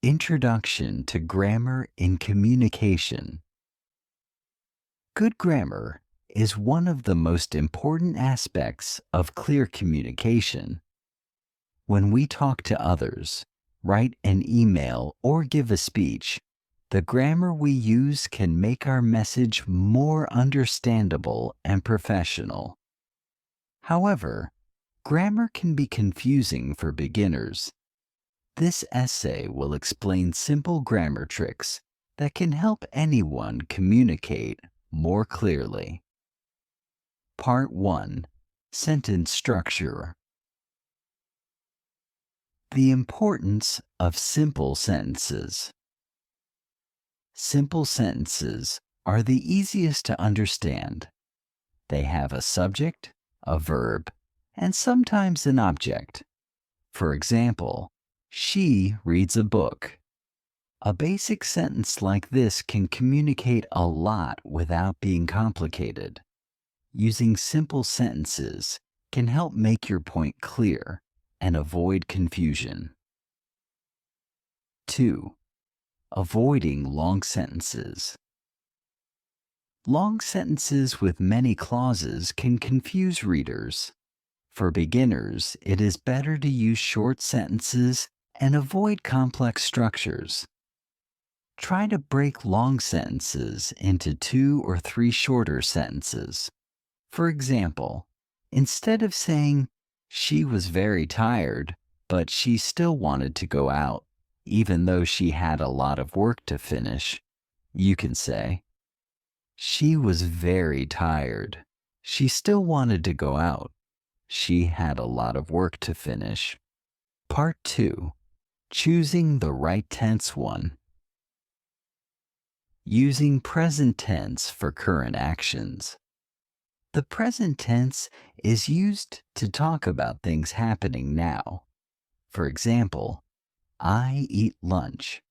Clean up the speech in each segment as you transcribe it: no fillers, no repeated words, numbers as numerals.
Introduction to Grammar in Communication. Good grammar is one of the most important aspects of clear communication. When we talk to others, write an email, or give a speech, the grammar we use can make our message more understandable and professional. However, grammar can be confusing for beginners. This essay will explain simple grammar tricks that can help anyone communicate more clearly. Part 1. Sentence Structure. The importance of simple sentences. Simple sentences are the easiest to understand. They have a subject, a verb, and sometimes an object. For example, she reads a book. A basic sentence like this can communicate a lot without being complicated. Using simple sentences can help make your point clear and avoid confusion. 2. Avoiding long sentences. Long sentences with many clauses can confuse readers. For beginners, it is better to use short sentences and avoid complex structures. Try to break long sentences into 2 or 3 shorter sentences. For example, instead of saying, "She was very tired, but she still wanted to go out, even though she had a lot of work to finish," you can say, "She was very tired. She still wanted to go out. She had a lot of work to finish." Part 2. Choosing the right tense one. Using present tense for current actions. The present tense is used to talk about things happening now. For example, I eat lunch.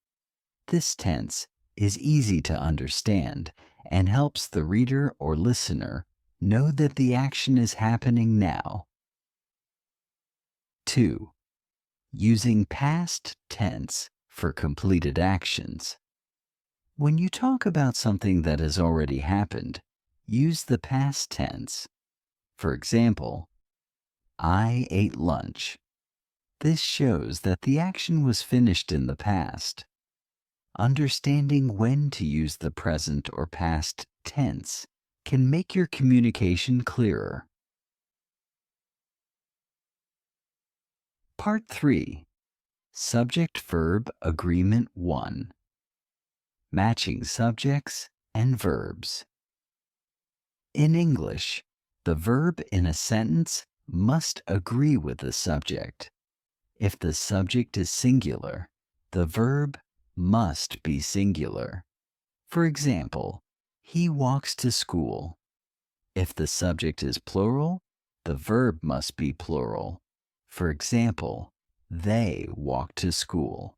This tense is easy to understand and helps the reader or listener know that the action is happening now. 2. Using past tense for completed actions. When you talk about something that has already happened, use the past tense. For example, I ate lunch. This shows that the action was finished in the past. Understanding when to use the present or past tense can make your communication clearer. Part 3. Subject-Verb Agreement 1. Matching subjects and verbs. In English, the verb in a sentence must agree with the subject. If the subject is singular, the verb must be singular. For example, he walks to school. If the subject is plural, the verb must be plural. For example, they walk to school.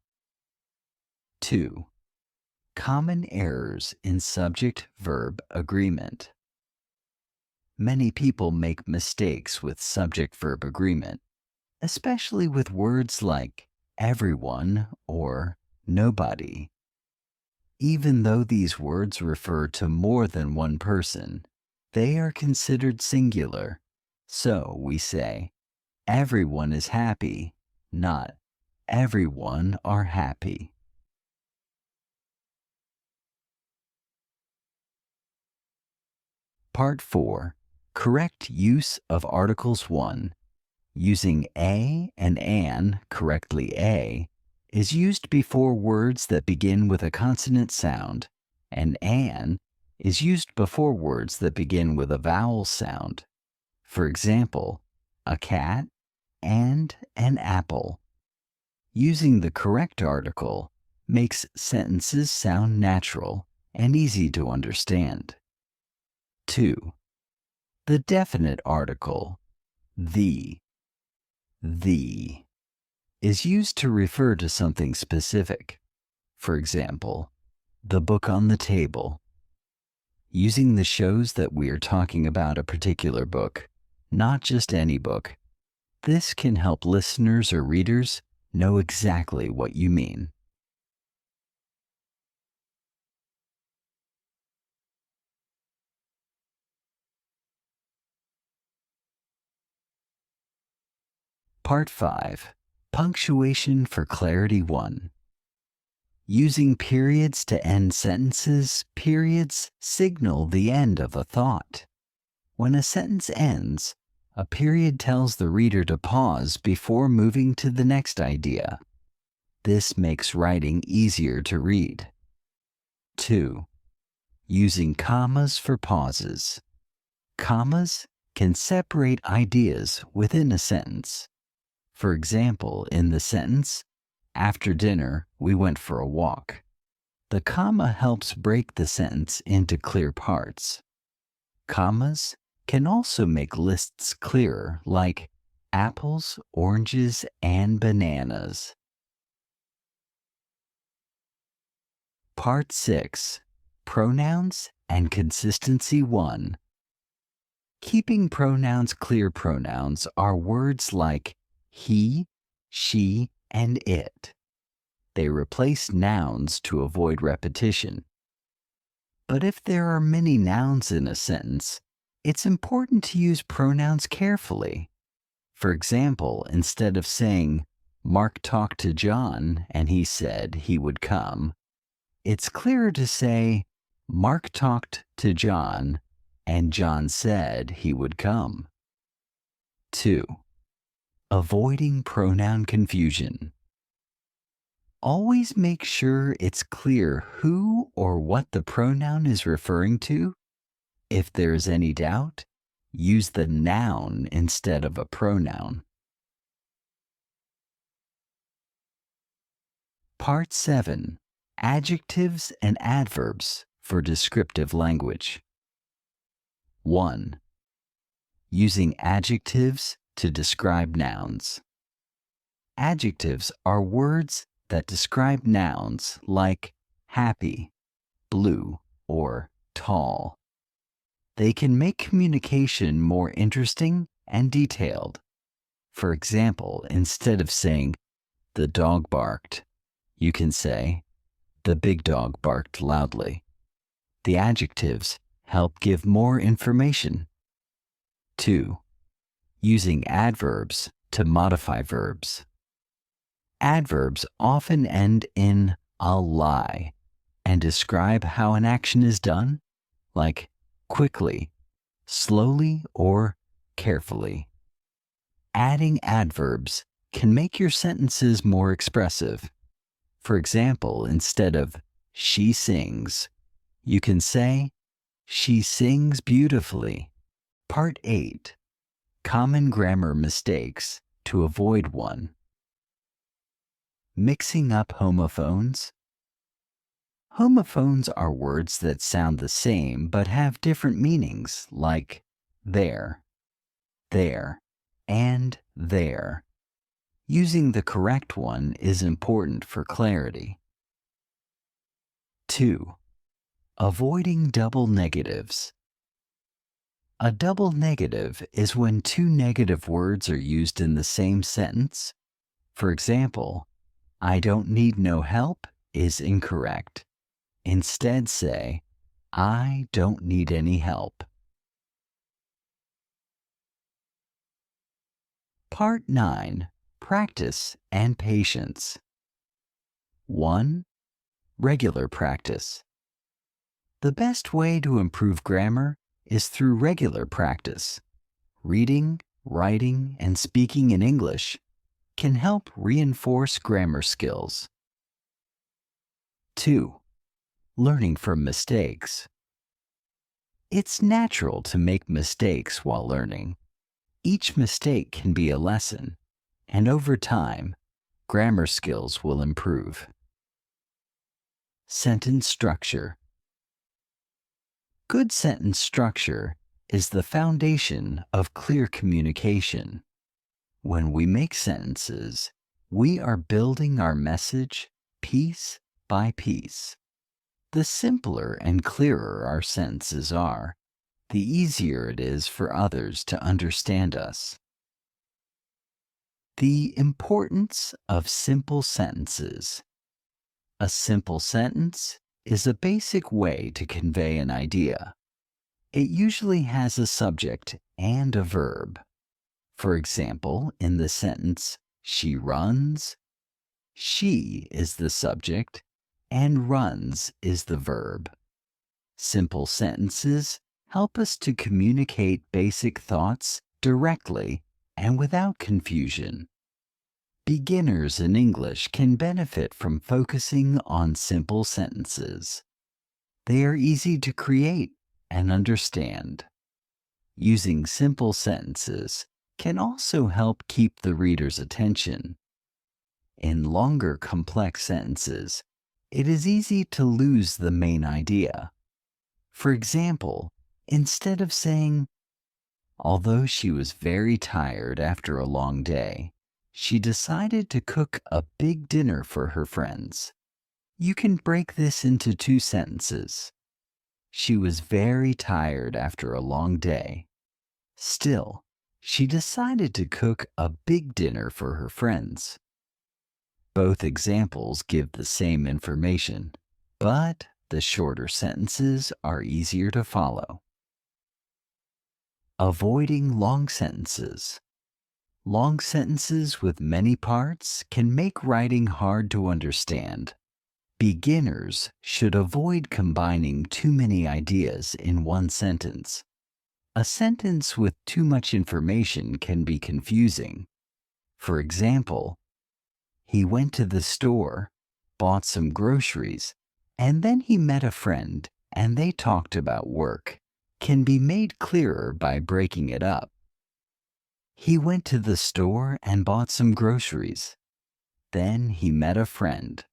2. Common errors in subject-verb agreement. Many people make mistakes with subject-verb agreement, especially with words like everyone or nobody. Even though these words refer to more than one person, they are considered singular. So we say, everyone is happy, not everyone are happy. Part 4. Correct use of Articles 1. Using a and an correctly. A is used before words that begin with a consonant sound, and an is used before words that begin with a vowel sound. For example, a cat and an apple. Using the correct article makes sentences sound natural and easy to understand. 2. The definite article, the is used to refer to something specific. For example, the book on the table. Using the shows that we are talking about a particular book, not just any book. This can help listeners or readers know exactly what you mean. Part 5. Punctuation for Clarity 1. Using periods to end sentences, periods signal the end of a thought. When a sentence ends, a period tells the reader to pause before moving to the next idea. This makes writing easier to read. 2. Using commas for pauses. Commas can separate ideas within a sentence. For example, in the sentence, "After dinner, we went for a walk." The comma helps break the sentence into clear parts. Commas can also make lists clearer, like apples, oranges, and bananas. Part 6. Pronouns and Consistency 1. Keeping pronouns clear. Pronouns are words like he, she, and it. They replace nouns to avoid repetition. But if there are many nouns in a sentence, it's important to use pronouns carefully. For example, instead of saying, "Mark talked to John and he said he would come," it's clearer to say, "Mark talked to John and John said he would come." 2. Avoiding pronoun confusion. Always make sure it's clear who or what the pronoun is referring to. If there is any doubt, use the noun instead of a pronoun. Part 7. Adjectives and Adverbs for Descriptive Language. 1. Using adjectives to describe nouns. Adjectives are words that describe nouns like happy, blue, or tall. They can make communication more interesting and detailed. For example, instead of saying, "The dog barked," you can say, "The big dog barked loudly." The adjectives help give more information. 2. Using adverbs to modify verbs. Adverbs often end in a lie and describe how an action is done, like quickly, slowly, or carefully. Adding adverbs can make your sentences more expressive. For example, instead of "she sings," you can say, "She sings beautifully." Part 8. Common grammar mistakes to avoid one. Mixing up homophones. Homophones are words that sound the same but have different meanings, like there, and there. Using the correct one is important for clarity. 2. Avoiding double negatives. A double negative is when two negative words are used in the same sentence. For example, "I don't need no help" is incorrect. Instead say, "I don't need any help." Part 9. Practice and Patience. 1. Regular practice. The best way to improve grammar is through regular practice. Reading, writing, and speaking in English can help reinforce grammar skills. 2. Learning from mistakes. It's natural to make mistakes while learning. Each mistake can be a lesson, and over time, grammar skills will improve. Sentence structure. Good sentence structure is the foundation of clear communication. When we make sentences, we are building our message piece by piece. The simpler and clearer our sentences are, the easier it is for others to understand us. The importance of simple sentences. A simple sentence is a basic way to convey an idea. It usually has a subject and a verb. For example, in the sentence, she runs, she is the subject, and runs is the verb. Simple sentences help us to communicate basic thoughts directly and without confusion. Beginners in English can benefit from focusing on simple sentences. They are easy to create and understand. Using simple sentences can also help keep the reader's attention. In longer, complex sentences, it is easy to lose the main idea. For example, instead of saying, although she was very tired after a long day, she decided to cook a big dinner for her friends. You can break this into two sentences. She was very tired after a long day. Still, she decided to cook a big dinner for her friends. Both examples give the same information, but the shorter sentences are easier to follow. Avoiding long sentences. Long sentences with many parts can make writing hard to understand. Beginners should avoid combining too many ideas in one sentence. A sentence with too much information can be confusing. For example, he went to the store, bought some groceries, and then he met a friend and they talked about work, can be made clearer by breaking it up. He went to the store and bought some groceries. Then he met a friend.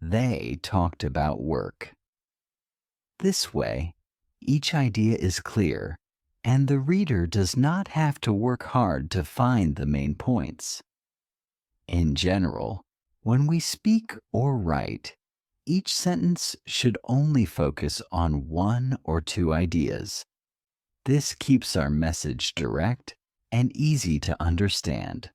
They talked about work. This way, each idea is clear, and the reader does not have to work hard to find the main points. In general, when we speak or write, each sentence should only focus on one or two ideas. This keeps our message direct and easy to understand.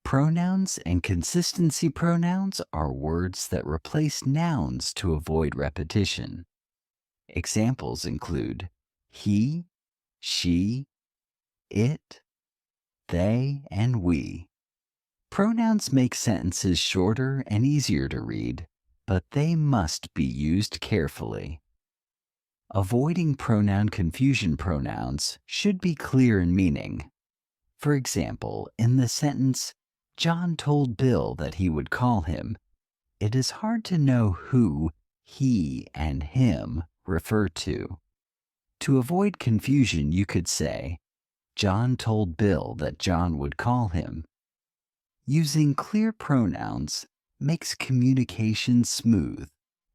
Pronouns and consistency pronouns are words that replace nouns to avoid repetition. Examples include he, she, it, they, and we. Pronouns make sentences shorter and easier to read, but they must be used carefully. Avoiding pronoun confusion pronouns should be clear in meaning. For example, in the sentence, John told Bill that he would call him, it is hard to know who he and him refer to. To avoid confusion, you could say, John told Bill that John would call him. Using clear pronouns makes communication smooth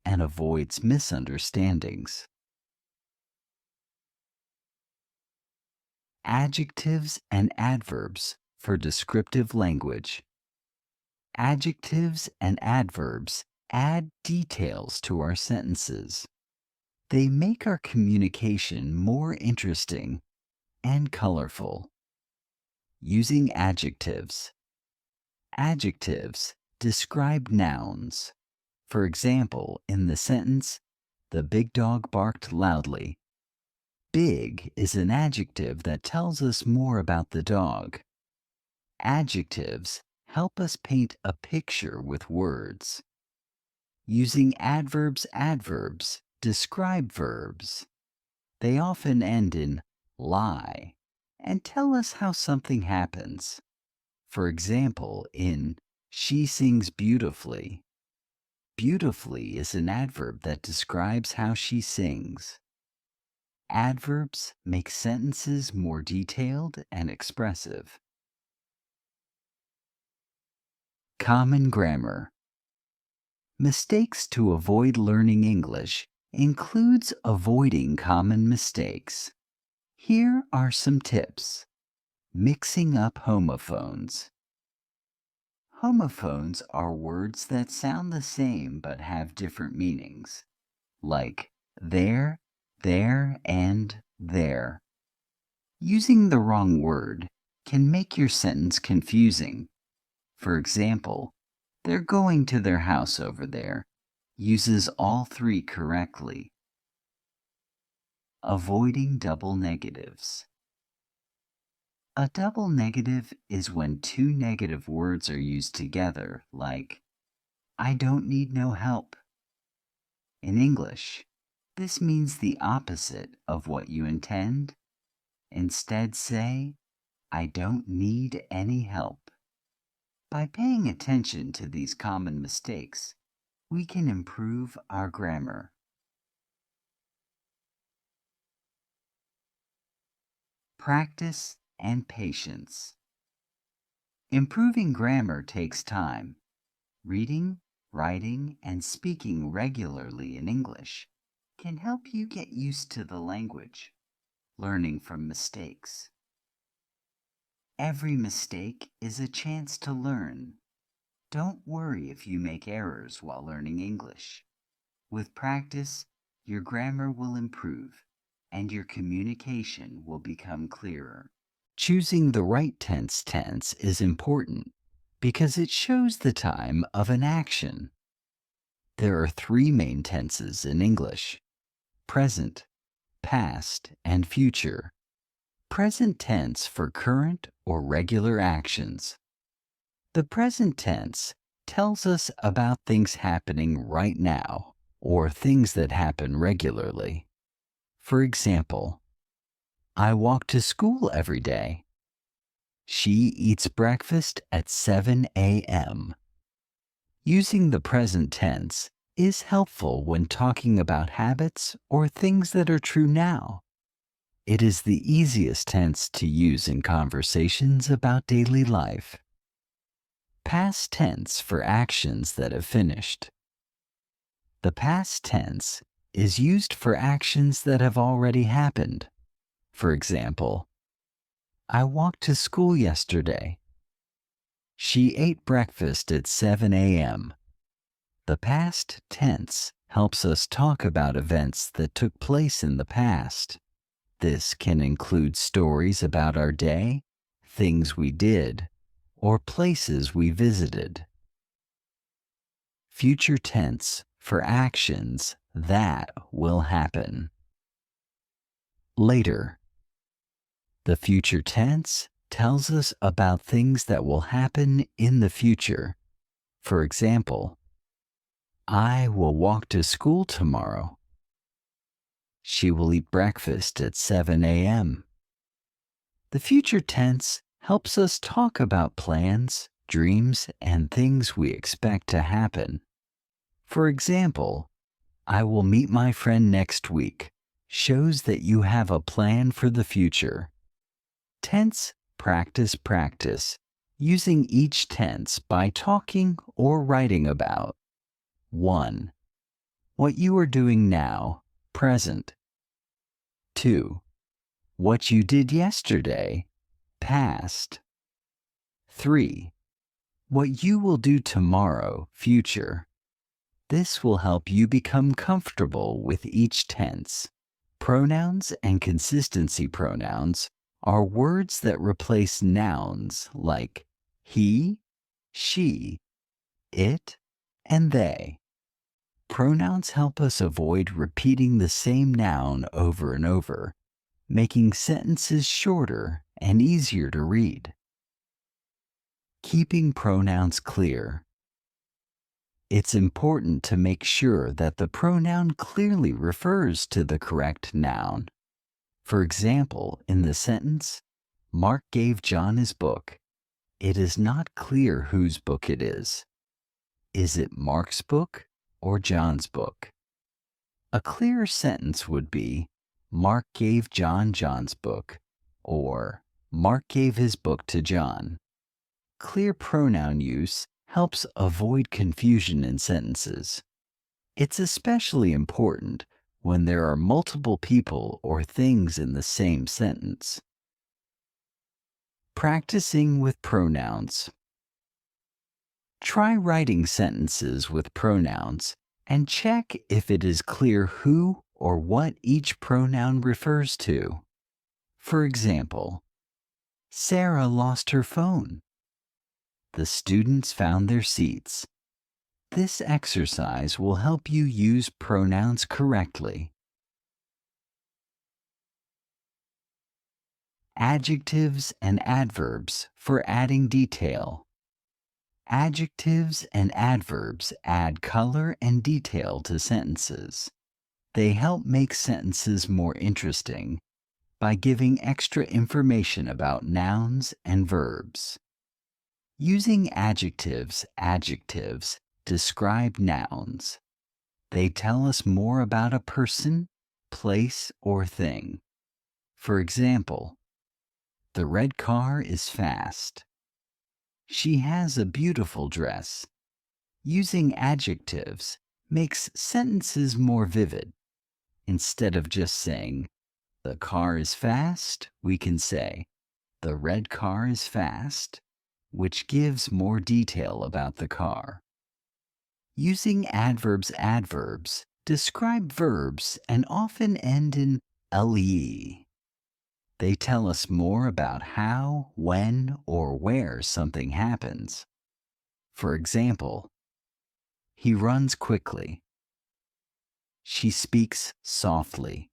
and avoids misunderstandings. Adjectives and adverbs for descriptive language. Adjectives and adverbs add details to our sentences. They make our communication more interesting and colorful. Using adjectives. Adjectives describe nouns. For example, in the sentence, the big dog barked loudly. Big is an adjective that tells us more about the dog. Adjectives help us paint a picture with words. Using adverbs describe verbs. They often end in lie and tell us how something happens. For example, in she sings beautifully. Beautifully is an adverb that describes how she sings. Adverbs make sentences more detailed and expressive. Common grammar. Mistakes to avoid learning English includes avoiding common mistakes. Here are some tips. Mixing up homophones. Homophones are words that sound the same but have different meanings, like there, and there. Using the wrong word can make your sentence confusing. For example, they're going to their house over there. uses all three correctly. Avoiding double negatives. A double negative is when two negative words are used together, like, I don't need no help. In English, this means the opposite of what you intend. Instead, say, I don't need any help. By paying attention to these common mistakes, we can improve our grammar. Practice and patience. Improving grammar takes time. Reading, writing, and speaking regularly in English can help you get used to the language, learning from mistakes. Every mistake is a chance to learn. Don't worry if you make errors while learning English. With practice, your grammar will improve and your communication will become clearer. Choosing the right tense is important because it shows the time of an action. There are three main tenses in English: present, past, and future. Present tense for current or regular actions. The present tense tells us about things happening right now or things that happen regularly. For example, I walk to school every day. She eats breakfast at 7 a.m. Using the present tense is helpful when talking about habits or things that are true now. It is the easiest tense to use in conversations about daily life. Past tense for actions that have finished. The past tense is used for actions that have already happened. For example, I walked to school yesterday. She ate breakfast at 7 a.m. The past tense helps us talk about events that took place in the past. This can include stories about our day, things we did, or places we visited. Future tense for actions that will happen. Later. The future tense tells us about things that will happen in the future. For example, I will walk to school tomorrow. She will eat breakfast at 7 a.m. The future tense helps us talk about plans, dreams, and things we expect to happen. For example, I will meet my friend next week shows that you have a plan for the future. Tense practice, using each tense by talking or writing about 1. What you are doing now, present. 2. What you did yesterday, past. 3. What you will do tomorrow, future. This will help you become comfortable with each tense. Pronouns and consistency pronouns are words that replace nouns like he, she, it, and they. Pronouns help us avoid repeating the same noun over and over, making sentences shorter and easier to read. Keeping pronouns clear. It's important to make sure that the pronoun clearly refers to the correct noun. For example, in the sentence, Mark gave John his book. It is not clear whose book it is. Is it Mark's book or John's book? A clearer sentence would be, Mark gave John John's book, or Mark gave his book to John. Clear pronoun use helps avoid confusion in sentences. It's especially important when there are multiple people or things in the same sentence. Practicing with pronouns. Try writing sentences with pronouns and check if it is clear who or what each pronoun refers to. For example, Sarah lost her phone. The students found their seats. This exercise will help you use pronouns correctly. Adjectives and adverbs for adding detail. Adjectives and adverbs add color and detail to sentences. They help make sentences more interesting by giving extra information about nouns and verbs. Using adjectives describe nouns. They tell us more about a person, place, or thing. For example, the red car is fast. She has a beautiful dress. Using adjectives makes sentences more vivid. Instead of just saying, the car is fast, we can say, the red car is fast, which gives more detail about the car. Using adverbs describe verbs and often end in le. They tell us more about how, when, or where something happens. For example, he runs quickly. She speaks softly.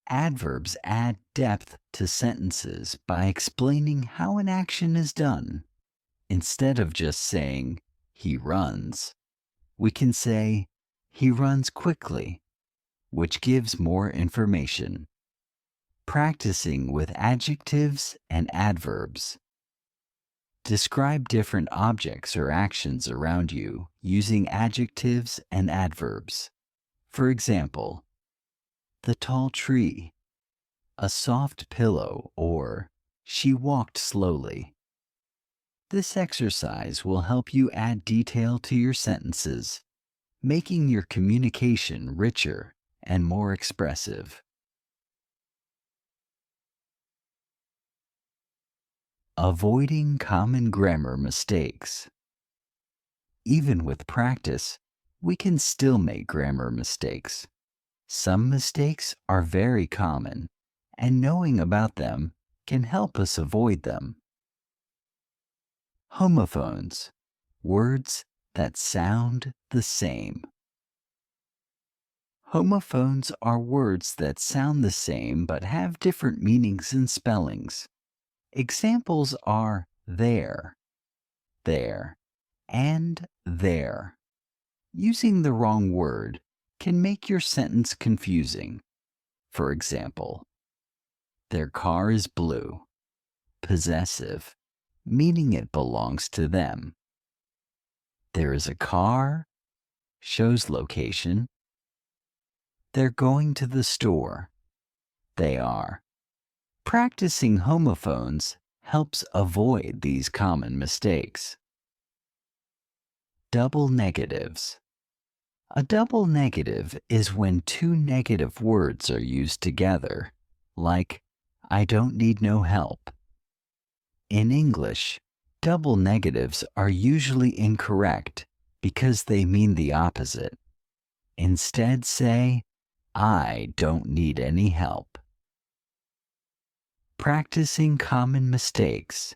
Adverbs add depth to sentences by explaining how an action is done. Instead of just saying, he runs, we can say, he runs quickly, which gives more information. Practicing with adjectives and adverbs. Describe different objects or actions around you using adjectives and adverbs. For example, the tall tree, a soft pillow, or she walked slowly. This exercise will help you add detail to your sentences, making your communication richer and more expressive. Avoiding common grammar mistakes. Even with practice, we can still make grammar mistakes. Some mistakes are very common, and knowing about them can help us avoid them. Homophones, words that sound the same. Homophones are words that sound the same but have different meanings and spellings. Examples are there, and there. Using the wrong word can make your sentence confusing. For example, their car is blue, possessive, meaning it belongs to them. There is a car, shows location. They're going to the store. They are. Practicing homophones helps avoid these common mistakes. Double negatives. A double negative is when two negative words are used together, like, I don't need no help. In English, double negatives are usually incorrect because they mean the opposite. Instead, say, I don't need any help. Practicing common mistakes.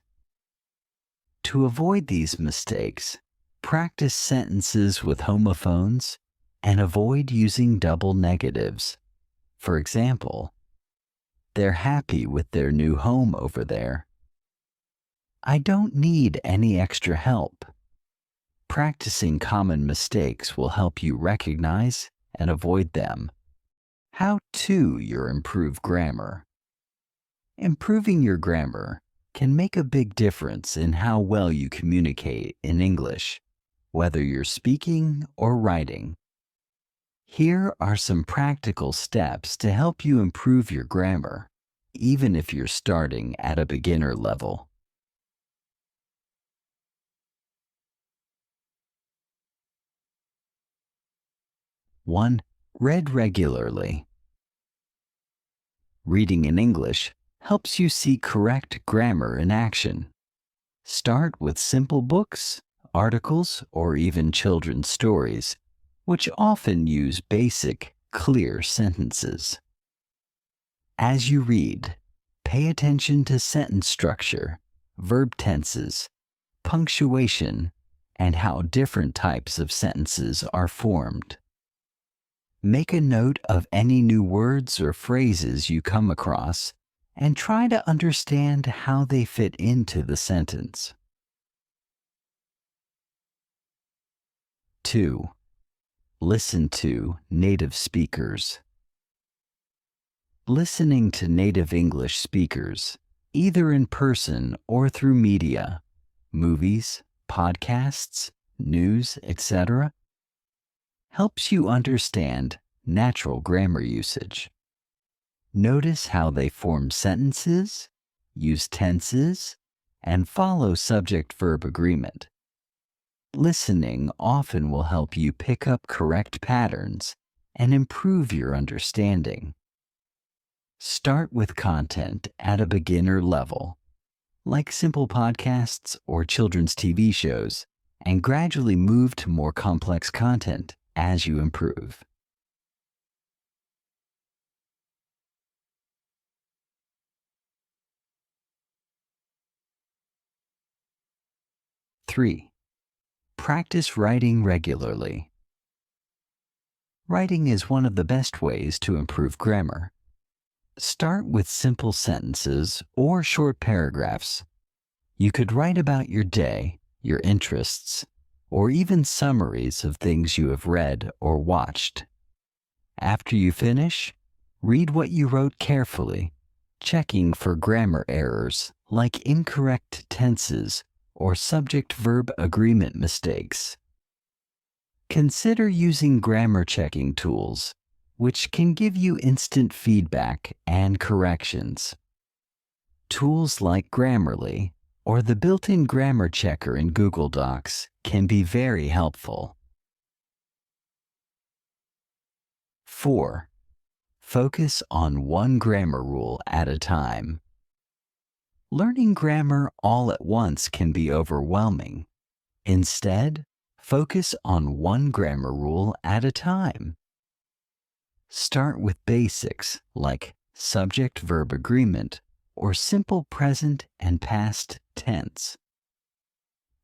To avoid these mistakes, practice sentences with homophones and avoid using double negatives. For example, they're happy with their new home over there. I don't need any extra help. Practicing common mistakes will help you recognize and avoid them. How to your improved grammar. Improving your grammar can make a big difference in how well you communicate in English, whether you're speaking or writing. Here are some practical steps to help you improve your grammar, even if you're starting at a beginner level. 1. Read regularly. Reading in English helps you see correct grammar in action. Start with simple books, articles, or even children's stories, which often use basic, clear sentences. As you read, pay attention to sentence structure, verb tenses, punctuation, and how different types of sentences are formed. Make a note of any new words or phrases you come across and try to understand how they fit into the sentence. 2. Listen to native speakers. Listening to native English speakers, either in person or through media, movies, podcasts, news, etc., helps you understand natural grammar usage. Notice how they form sentences, use tenses, and follow subject-verb agreement. Listening often will help you pick up correct patterns and improve your understanding. Start with content at a beginner level, like simple podcasts or children's TV shows, and gradually move to more complex content as you improve. Three, practice writing regularly. Writing is one of the best ways to improve grammar. Start with simple sentences or short paragraphs. You could write about your day, your interests, or even summaries of things you have read or watched. After you finish, read what you wrote carefully, checking for grammar errors like incorrect tenses or subject-verb agreement mistakes. Consider using grammar checking tools, which can give you instant feedback and corrections. Tools like Grammarly or the built-in grammar checker in Google Docs can be very helpful. 4. Focus on one grammar rule at a time. Learning grammar all at once can be overwhelming. Instead, focus on one grammar rule at a time. Start with basics like subject-verb agreement or simple present and past tense.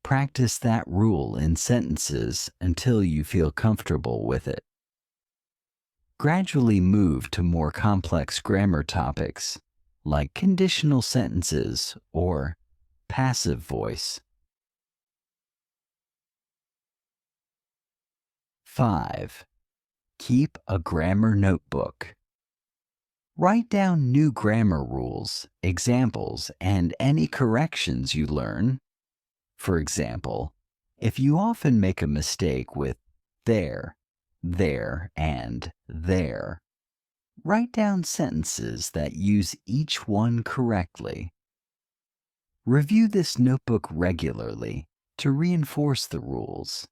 Practice that rule in sentences until you feel comfortable with it. Gradually move to more complex grammar topics like conditional sentences or passive voice. 5. Keep a grammar notebook. Write down new grammar rules, examples, and any corrections you learn. For example, if you often make a mistake with there, and there, write down sentences that use each one correctly. Review this notebook regularly to reinforce the rules.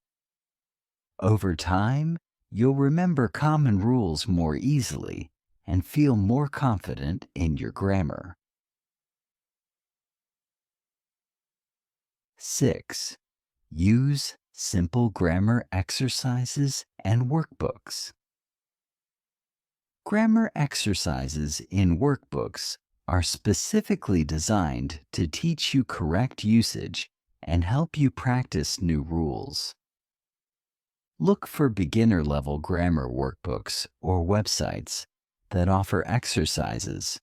Over time, you'll remember common rules more easily and feel more confident in your grammar. 6. Use simple grammar exercises and workbooks. Grammar exercises in workbooks are specifically designed to teach you correct usage and help you practice new rules. Look for beginner-level grammar workbooks or websites that offer exercises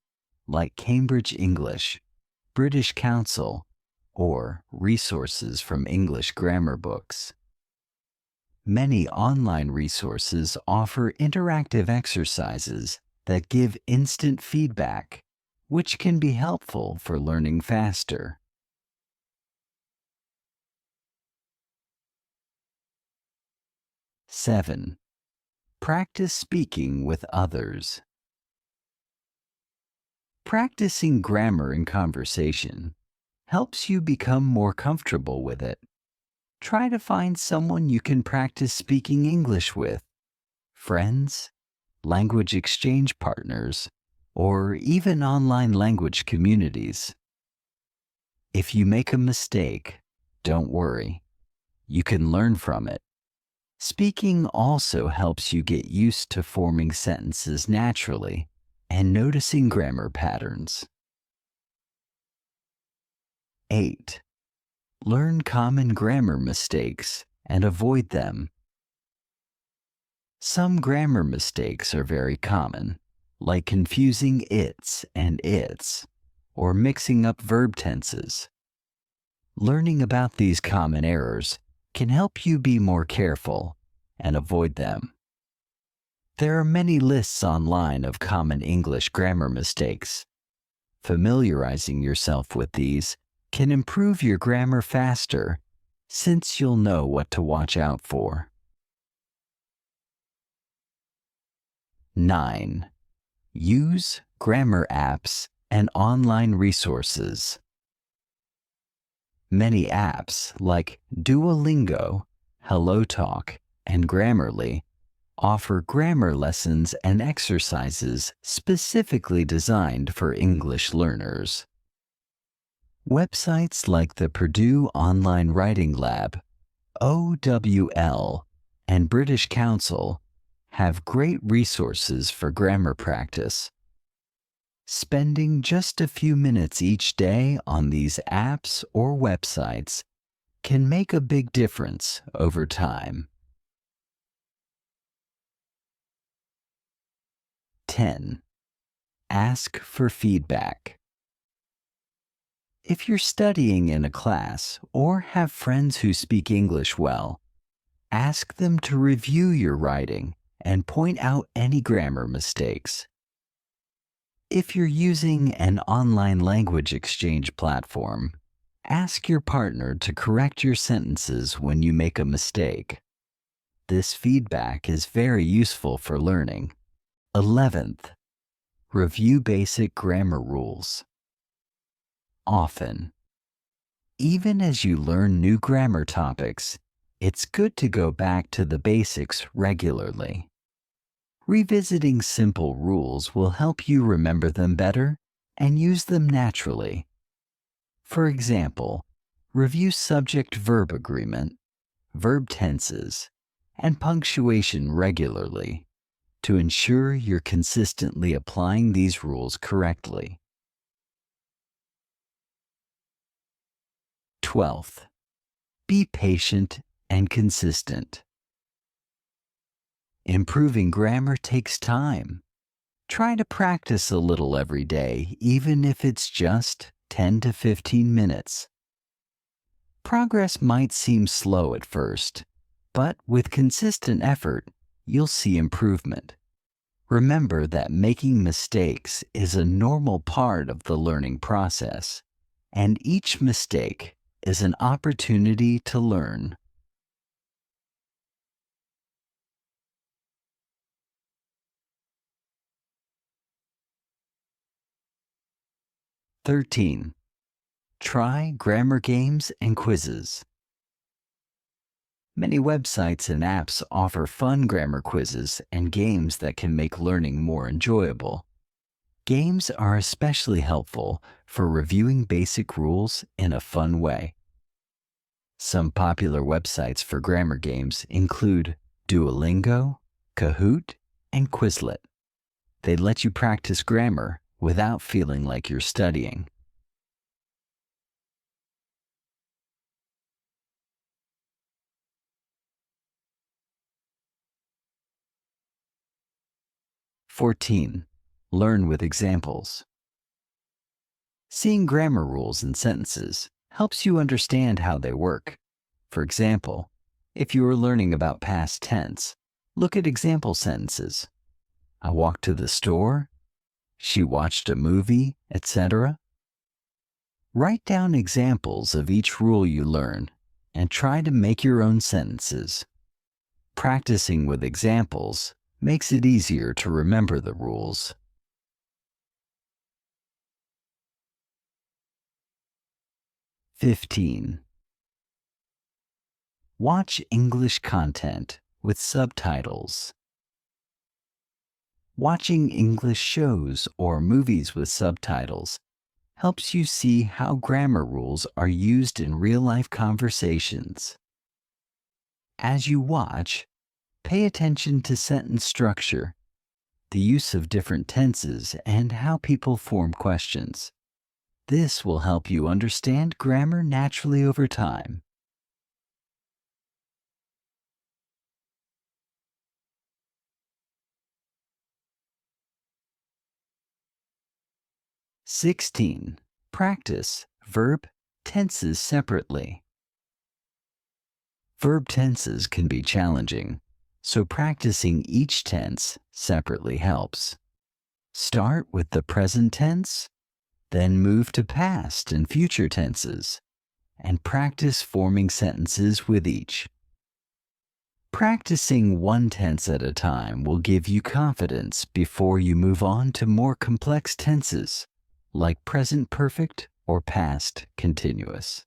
like Cambridge English, British Council, or resources from English grammar books. Many online resources offer interactive exercises that give instant feedback, which can be helpful for learning faster. 7. Practice speaking with others. Practicing grammar in conversation helps you become more comfortable with it. Try to find someone you can practice speaking English with, friends, language exchange partners, or even online language communities. If you make a mistake, don't worry. You can learn from it. Speaking also helps you get used to forming sentences naturally and noticing grammar patterns. 8. Learn common grammar mistakes and avoid them. Some grammar mistakes are very common, like confusing its and its, or mixing up verb tenses. Learning about these common errors can help you be more careful and avoid them. There are many lists online of common English grammar mistakes. Familiarizing yourself with these can improve your grammar faster, since you'll know what to watch out for. 9. Use grammar apps and online resources. Many apps like Duolingo, HelloTalk, and Grammarly offer grammar lessons and exercises specifically designed for English learners. Websites like the Purdue Online Writing Lab, OWL, and British Council have great resources for grammar practice. Spending just a few minutes each day on these apps or websites can make a big difference over time. 10. Ask for feedback. If you're studying in a class or have friends who speak English well, ask them to review your writing and point out any grammar mistakes. If you're using an online language exchange platform, ask your partner to correct your sentences when you make a mistake. This feedback is very useful for learning. 11th, review basic grammar rules. Often, even as you learn new grammar topics, it's good to go back to the basics regularly. Revisiting simple rules will help you remember them better and use them naturally. For example, review subject-verb agreement, verb tenses, and punctuation regularly to ensure you're consistently applying these rules correctly. 12th, be patient and consistent. Improving grammar takes time. Try to practice a little every day, even if it's just 10 to 15 minutes. Progress might seem slow at first, but with consistent effort, you'll see improvement. Remember that making mistakes is a normal part of the learning process, and each mistake is an opportunity to learn. "13. Try grammar games and quizzes. Many websites and apps offer fun grammar quizzes and games that can make learning more enjoyable. Games are especially helpful for reviewing basic rules in a fun way. Some popular websites for grammar games include Duolingo, Kahoot, and Quizlet. They let you practice grammar without feeling like you're studying. 14. Learn with examples. Seeing grammar rules in sentences helps you understand how they work. For example, if you are learning about past tense, look at example sentences. I walked to the store, she watched a movie, etc. Write down examples of each rule you learn and try to make your own sentences. Practicing with examples makes it easier to remember the rules. 15. Watch English content with subtitles. Watching English shows or movies with subtitles helps you see how grammar rules are used in real-life conversations. As you watch, pay attention to sentence structure, the use of different tenses, and how people form questions. This will help you understand grammar naturally over time. (16) Practice verb tenses separately. Verb tenses can be challenging, so practicing each tense separately helps. Start with the present tense, then move to past and future tenses, and practice forming sentences with each. Practicing one tense at a time will give you confidence before you move on to more complex tenses, like present perfect or past continuous.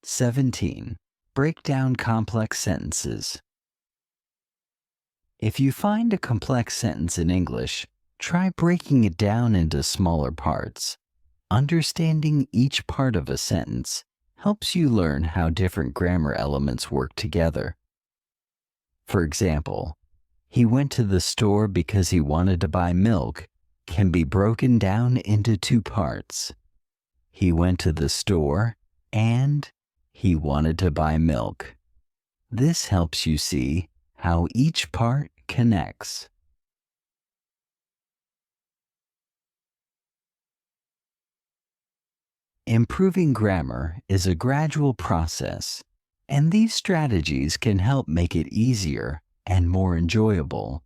(17) Break down complex sentences. If you find a complex sentence in English, try breaking it down into smaller parts. Understanding each part of a sentence helps you learn how different grammar elements work together. For example, he went to the store because he wanted to buy milk can be broken down into two parts. He went to the store and he wanted to buy milk. This helps you see how each part connects. Improving grammar is a gradual process, and these strategies can help make it easier and more enjoyable.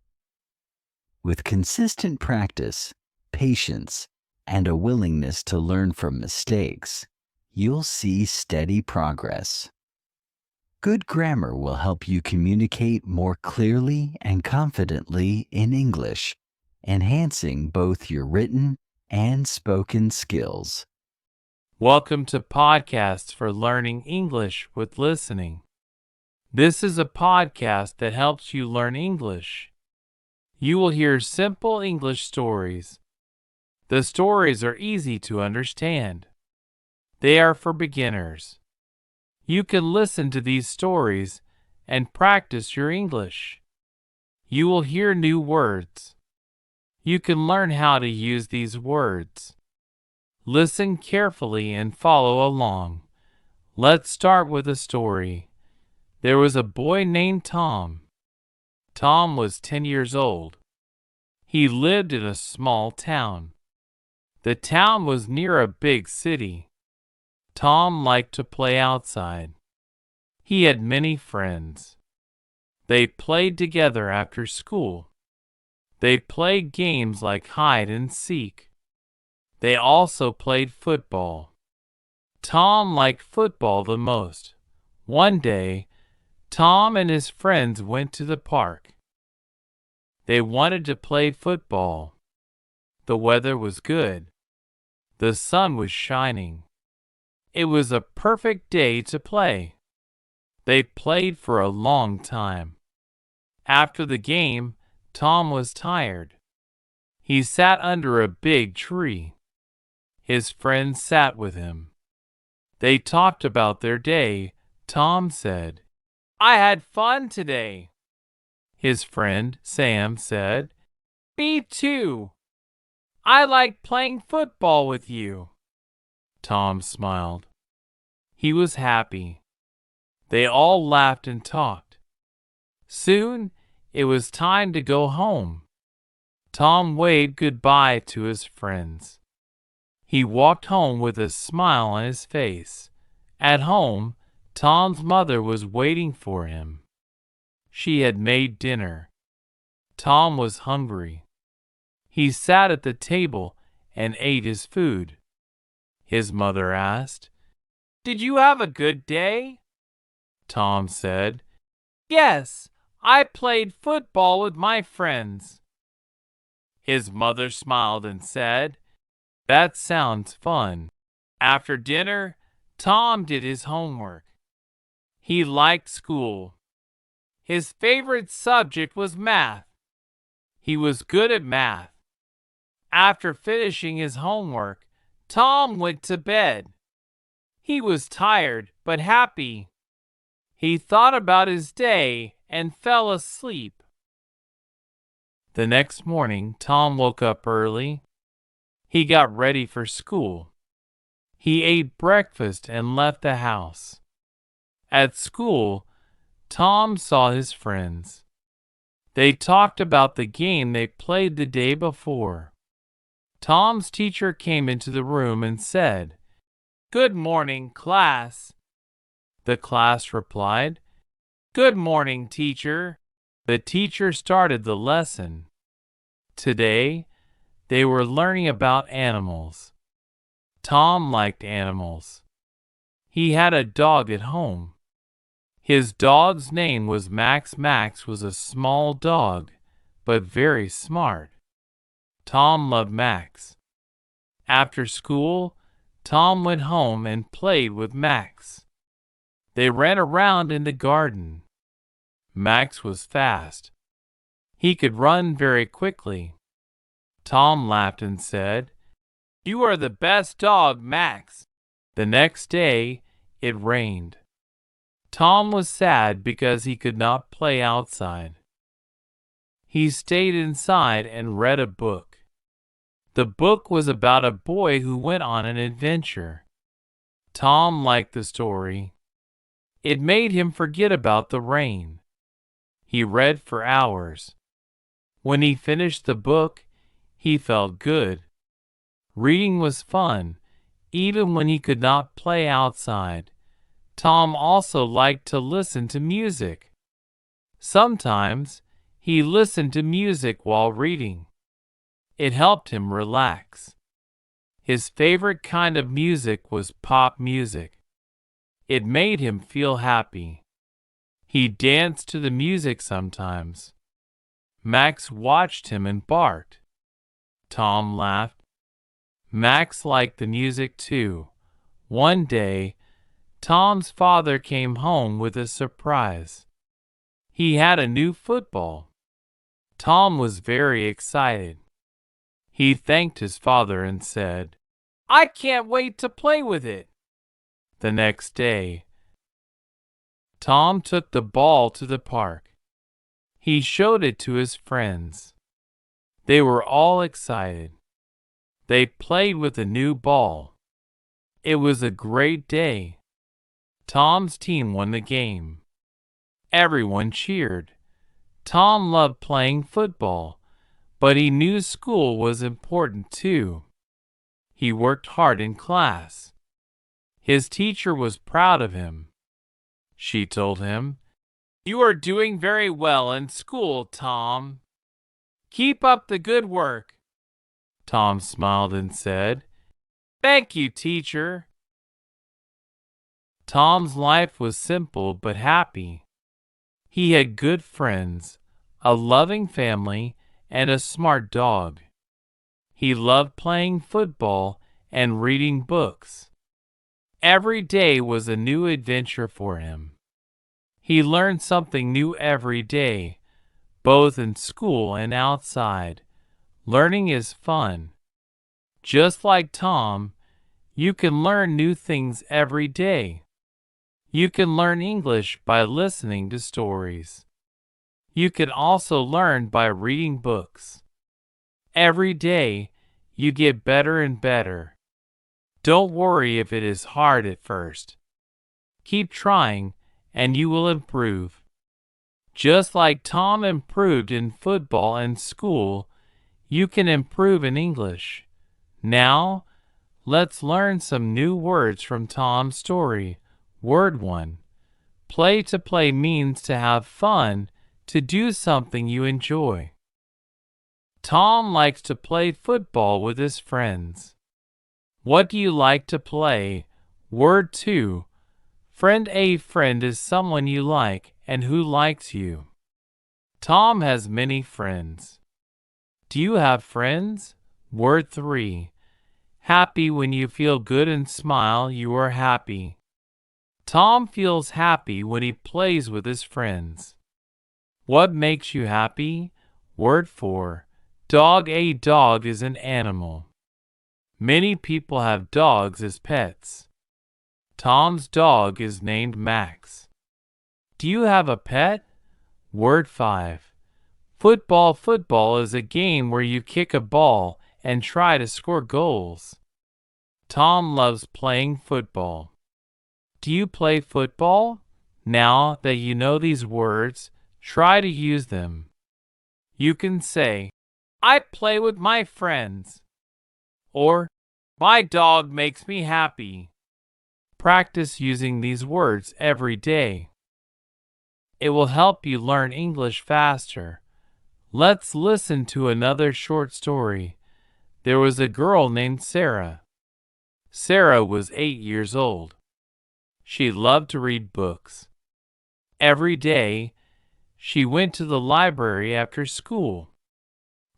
With consistent practice, patience, and a willingness to learn from mistakes, you'll see steady progress. Good grammar will help you communicate more clearly and confidently in English, enhancing both your written and spoken skills. Welcome to Podcasts for Learning English with Listening. This is a podcast that helps you learn English. You will hear simple English stories. The stories are easy to understand. They are for beginners. You can listen to these stories and practice your English. You will hear new words. You can learn how to use these words. Listen carefully and follow along. Let's start with a story. There was a boy named Tom. Tom was 10 years old. He lived in a small town. The town was near a big city. Tom liked to play outside. He had many friends. They played together after school. They played games like hide and seek. They also played football. Tom liked football the most. One day, Tom and his friends went to the park. They wanted to play football. The weather was good. The sun was shining. It was a perfect day to play. They played for a long time. After the game, Tom was tired. He sat under a big tree. His friends sat with him. They talked about their day. Tom said, "I had fun today." His friend, Sam, said, "Me too. I like playing football with you." Tom smiled. He was happy. They all laughed and talked. Soon, it was time to go home. Tom waved goodbye to his friends. He walked home with a smile on his face. At home, Tom's mother was waiting for him. She had made dinner. Tom was hungry. He sat at the table and ate his food. His mother asked, "Did you have a good day?" Tom said, "Yes, I played football with my friends." His mother smiled and said, "That sounds fun." After dinner, Tom did his homework. He liked school. His favorite subject was math. He was good at math. After finishing his homework, Tom went to bed. He was tired but happy. He thought about his day and fell asleep. The next morning, Tom woke up early. He got ready for school. He ate breakfast and left the house. At school, Tom saw his friends. They talked about the game they played the day before. Tom's teacher came into the room and said, "Good morning, class." The class replied, "Good morning, teacher." The teacher started the lesson. Today, they were learning about animals. Tom liked animals. He had a dog at home. His dog's name was Max. Max was a small dog, but very smart. Tom loved Max. After school, Tom went home and played with Max. They ran around in the garden. Max was fast. He could run very quickly. Tom laughed and said, "You are the best dog, Max." The next day, it rained. Tom was sad because he could not play outside. He stayed inside and read a book. The book was about a boy who went on an adventure. Tom liked the story. It made him forget about the rain. He read for hours. When he finished the book, he felt good. Reading was fun, even when he could not play outside. Tom also liked to listen to music. Sometimes he listened to music while reading. It helped him relax. His favorite kind of music was pop music. It made him feel happy. He danced to the music sometimes. Max watched him and barked. Tom laughed. Max liked the music too. One day, Tom's father came home with a surprise. He had a new football. Tom was very excited. He thanked his father and said, "I can't wait to play with it." The next day, Tom took the ball to the park. He showed it to his friends. They were all excited. They played with the new ball. It was a great day. Tom's team won the game. Everyone cheered. Tom loved playing football, but he knew school was important too. He worked hard in class. His teacher was proud of him. She told him, "You are doing very well in school, Tom. Keep up the good work." Tom smiled and said, "Thank you, teacher." Tom's life was simple but happy. He had good friends, a loving family, and a smart dog. He loved playing football and reading books. Every day was a new adventure for him. He learned something new every day, both in school and outside. Learning is fun. Just like Tom, you can learn new things every day. You can learn English by listening to stories. You can also learn by reading books. Every day, you get better and better. Don't worry if it is hard at first. Keep trying, and you will improve. Just like Tom improved in football and school, you can improve in English. Now, let's learn some new words from Tom's story. Word 1. Play. To play means to have fun, to do something you enjoy. Tom likes to play football with his friends. What do you like to play? Word 2. Friend. A friend is someone you like and who likes you. Tom has many friends. Do you have friends? Word 3. Happy. When you feel good and smile, you are happy. Tom feels happy when he plays with his friends. What makes you happy? Word 4. Dog. A dog is an animal. Many people have dogs as pets. Tom's dog is named Max. Do you have a pet? Word 5. Football. Football is a game where you kick a ball and try to score goals. Tom loves playing football. Do you play football? Now that you know these words, try to use them. You can say, I play with my friends. Or, my dog makes me happy. Practice using these words every day. It will help you learn English faster. Let's listen to another short story. There was a girl named Sarah. Sarah was 8 years old. She loved to read books. Every day, she went to the library after school.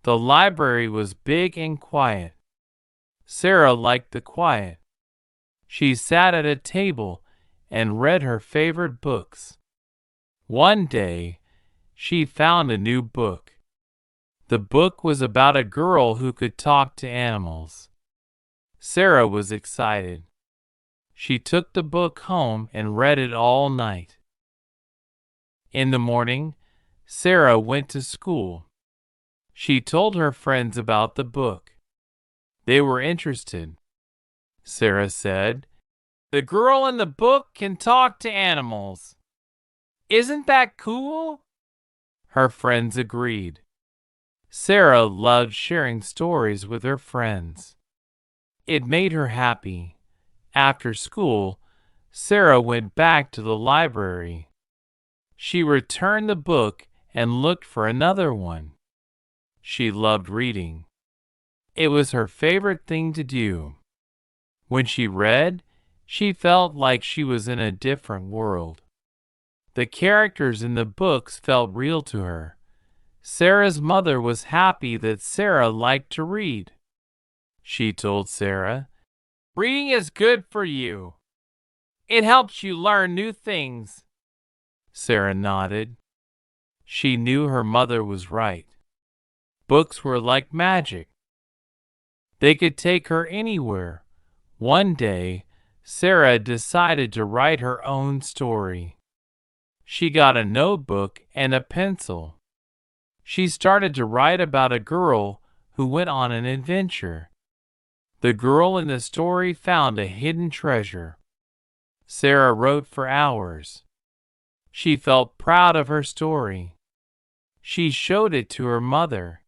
The library was big and quiet. Sarah liked the quiet. She sat at a table and read her favorite books. One day, she found a new book. The book was about a girl who could talk to animals. Sarah was excited. She took the book home and read it all night. In the morning, Sarah went to school. She told her friends about the book. They were interested. Sarah said, "The girl in the book can talk to animals. Isn't that cool?" Her friends agreed. Sarah loved sharing stories with her friends. It made her happy. After school, Sarah went back to the library. She returned the book and looked for another one. She loved reading. It was her favorite thing to do. When she read, she felt like she was in a different world. The characters in the books felt real to her. Sarah's mother was happy that Sarah liked to read. She told Sarah, "Reading is good for you. It helps you learn new things." Sarah nodded. She knew her mother was right. Books were like magic. They could take her anywhere. One day, Sarah decided to write her own story. She got a notebook and a pencil. She started to write about a girl who went on an adventure. The girl in the story found a hidden treasure. Sarah wrote for hours. She felt proud of her story. She showed it to her mother.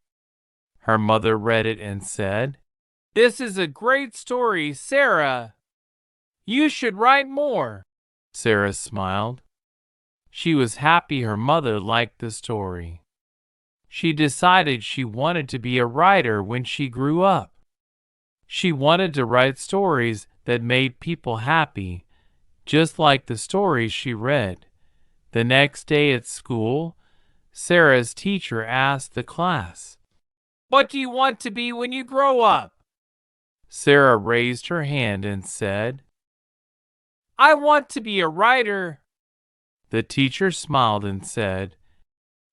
Her mother read it and said, "This is a great story, Sarah. You should write more." Sarah smiled. She was happy her mother liked the story. She decided she wanted to be a writer when she grew up. She wanted to write stories that made people happy, just like the stories she read. The next day at school, Sarah's teacher asked the class, "What do you want to be when you grow up?" Sarah raised her hand and said, "I want to be a writer." The teacher smiled and said,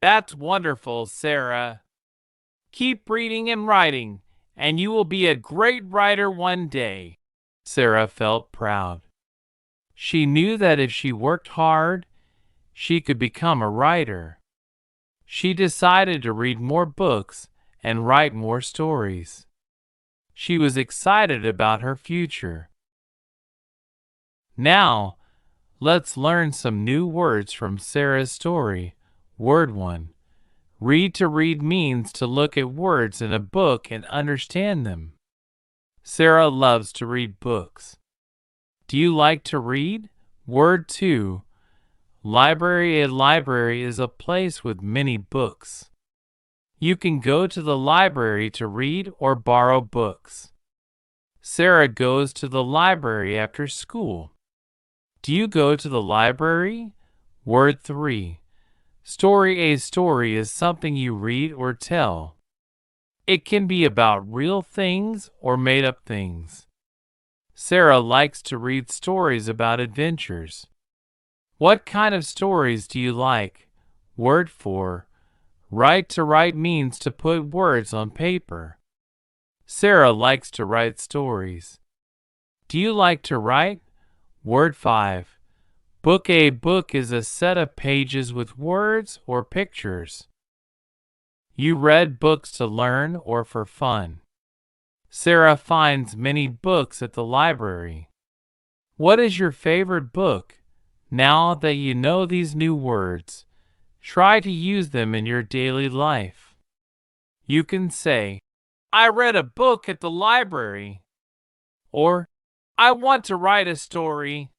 "That's wonderful, Sarah. Keep reading and writing, and you will be a great writer one day." Sarah felt proud. She knew that if she worked hard, she could become a writer. She decided to read more books and write more stories. She was excited about her future. Now, let's learn some new words from Sarah's story. Word 1. Read. To read means to look at words in a book and understand them. Sarah loves to read books. Do you like to read? Word 2. Library. A library is a place with many books. You can go to the library to read or borrow books. Sarah goes to the library after school. Do you go to the library? Word 3. Story. A story is something you read or tell. It can be about real things or made-up things. Sarah likes to read stories about adventures. What kind of stories do you like? Word 4. Write. To write means to put words on paper. Sarah likes to write stories. Do you like to write? Word 5. Book. A book is a set of pages with words or pictures. You read books to learn or for fun. Sarah finds many books at the library. What is your favorite book? Now that you know these new words, try to use them in your daily life. You can say, I read a book at the library. Or, I want to write a story.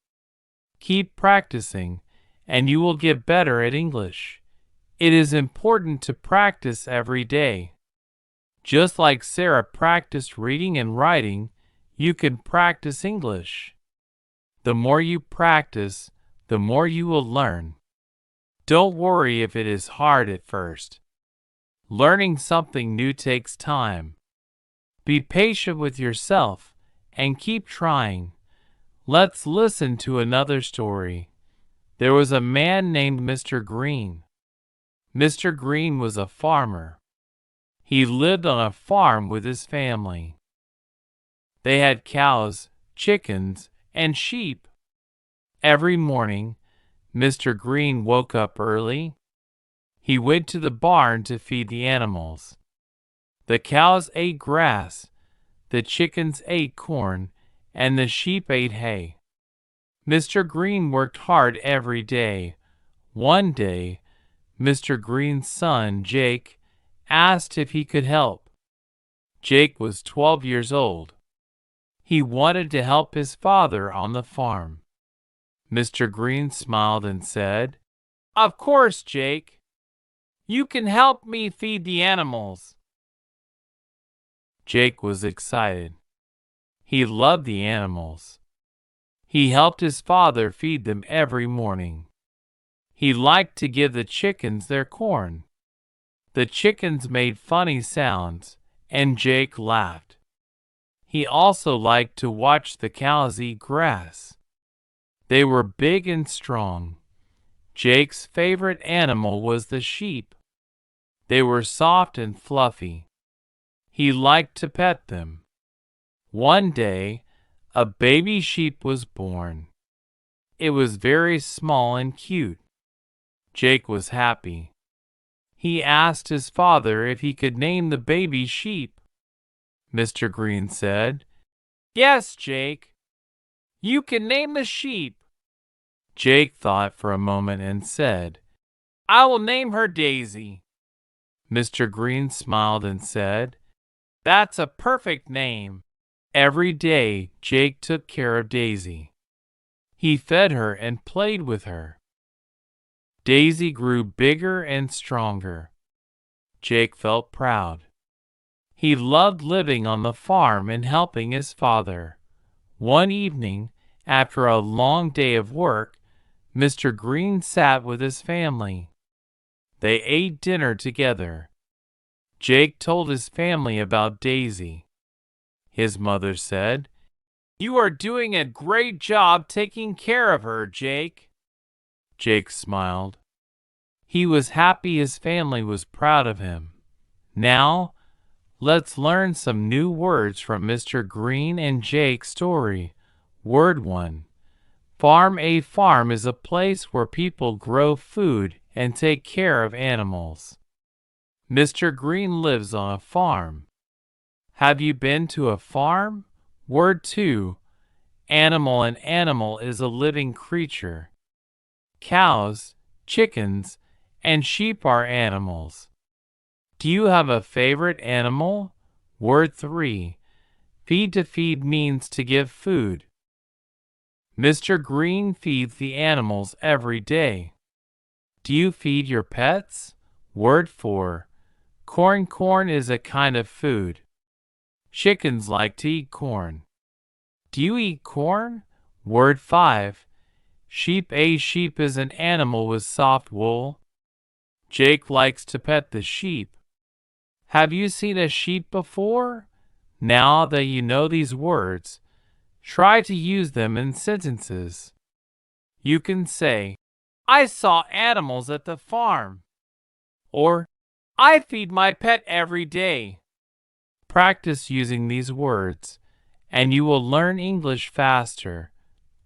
Keep practicing, and you will get better at English. It is important to practice every day. Just like Sarah practiced reading and writing, you can practice English. The more you practice, the more you will learn. Don't worry if it is hard at first. Learning something new takes time. Be patient with yourself and keep trying. Let's listen to another story. There was a man named Mr. Green. Mr. Green was a farmer. He lived on a farm with his family. They had cows, chickens, and sheep. Every morning, Mr. Green woke up early. He went to the barn to feed the animals. The cows ate grass, the chickens ate corn, and the sheep ate hay. Mr. Green worked hard every day. One day, Mr. Green's son, Jake, asked if he could help. Jake was 12 years old. He wanted to help his father on the farm. Mr. Green smiled and said, Of course, Jake. You can help me feed the animals. Jake was excited. He loved the animals. He helped his father feed them every morning. He liked to give the chickens their corn. The chickens made funny sounds, and Jake laughed. He also liked to watch the cows eat grass. They were big and strong. Jake's favorite animal was the sheep. They were soft and fluffy. He liked to pet them. One day, a baby sheep was born. It was very small and cute. Jake was happy. He asked his father if he could name the baby sheep. Mr. Green said, Yes, Jake. You can name the sheep. Jake thought for a moment and said, I will name her Daisy. Mr. Green smiled and said, That's a perfect name. Every day, Jake took care of Daisy. He fed her and played with her. Daisy grew bigger and stronger. Jake felt proud. He loved living on the farm and helping his father. One evening, after a long day of work, Mr. Green sat with his family. They ate dinner together. Jake told his family about Daisy. His mother said, You are doing a great job taking care of her, Jake. Jake smiled. He was happy his family was proud of him. Now, let's learn some new words from Mr. Green and Jake's story. Word 1. Farm. A farm is a place where people grow food and take care of animals. Mr. Green lives on a farm. Have you been to a farm? Word 2. Animal. An animal is a living creature. Cows, chickens, and sheep are animals. Do you have a favorite animal? Word 3. Feed. To feed means to give food. Mr. Green feeds the animals every day. Do you feed your pets? Word 4. Corn. Corn is a kind of food. Chickens like to eat corn. Do you eat corn? Word 5. Sheep. A sheep is an animal with soft wool. Jake likes to pet the sheep. Have you seen a sheep before? Now that you know these words, try to use them in sentences. You can say, I saw animals at the farm. Or, I feed my pet every day. Practice using these words, and you will learn English faster.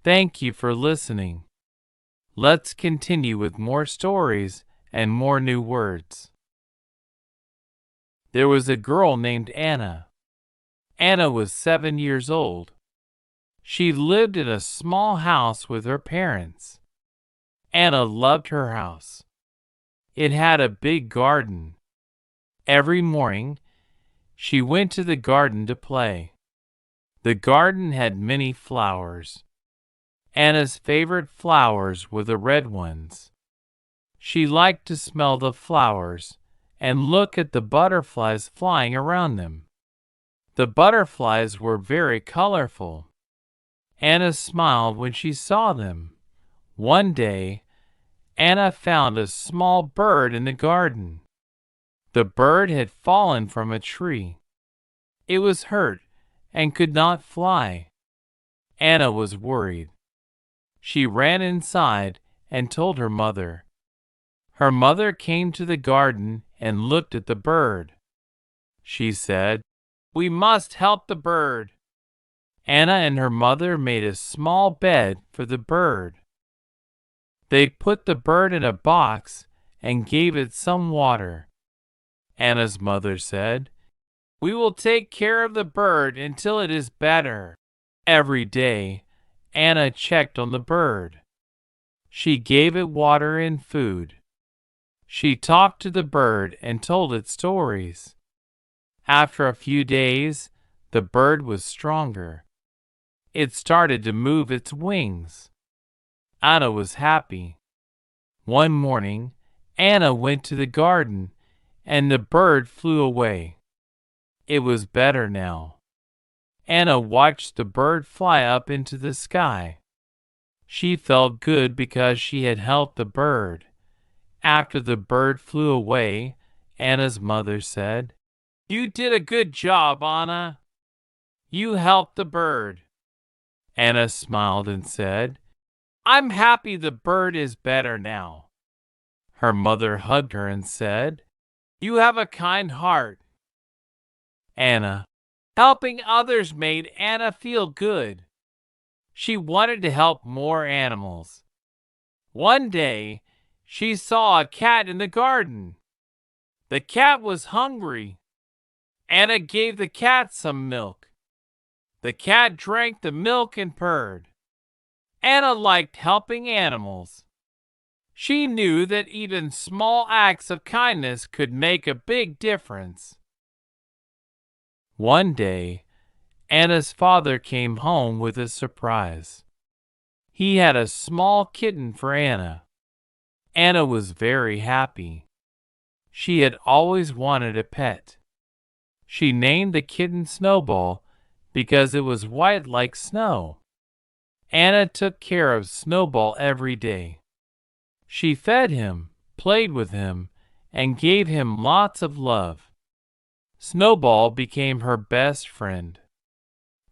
Thank you for listening. Let's continue with more stories and more new words. There was a girl named Anna. Anna was 7 years old. She lived in a small house with her parents. Anna loved her house. It had a big garden. Every morning, she went to the garden to play. The garden had many flowers. Anna's favorite flowers were the red ones. She liked to smell the flowers and look at the butterflies flying around them. The butterflies were very colorful. Anna smiled when she saw them. One day, Anna found a small bird in the garden. The bird had fallen from a tree. It was hurt and could not fly. Anna was worried. She ran inside and told her mother. Her mother came to the garden and looked at the bird. She said, "We must help the bird." Anna and her mother made a small bed for the bird. They put the bird in a box and gave it some water. Anna's mother said, "We will take care of the bird until it is better." Every day, Anna checked on the bird. She gave it water and food. She talked to the bird and told it stories. After a few days, the bird was stronger. It started to move its wings. Anna was happy. One morning, Anna went to the garden, and the bird flew away. It was better now. Anna watched the bird fly up into the sky. She felt good because she had helped the bird. After the bird flew away, Anna's mother said, "You did a good job, Anna. You helped the bird." Anna smiled and said, "I'm happy the bird is better now." Her mother hugged her and said, "You have a kind heart." Anna. Helping others made Anna feel good. She wanted to help more animals. One day, she saw a cat in the garden. The cat was hungry. Anna gave the cat some milk. The cat drank the milk and purred. Anna liked helping animals. She knew that even small acts of kindness could make a big difference. One day, Anna's father came home with a surprise. He had a small kitten for Anna. Anna was very happy. She had always wanted a pet. She named the kitten Snowball because it was white like snow. Anna took care of Snowball every day. She fed him, played with him, and gave him lots of love. Snowball became her best friend.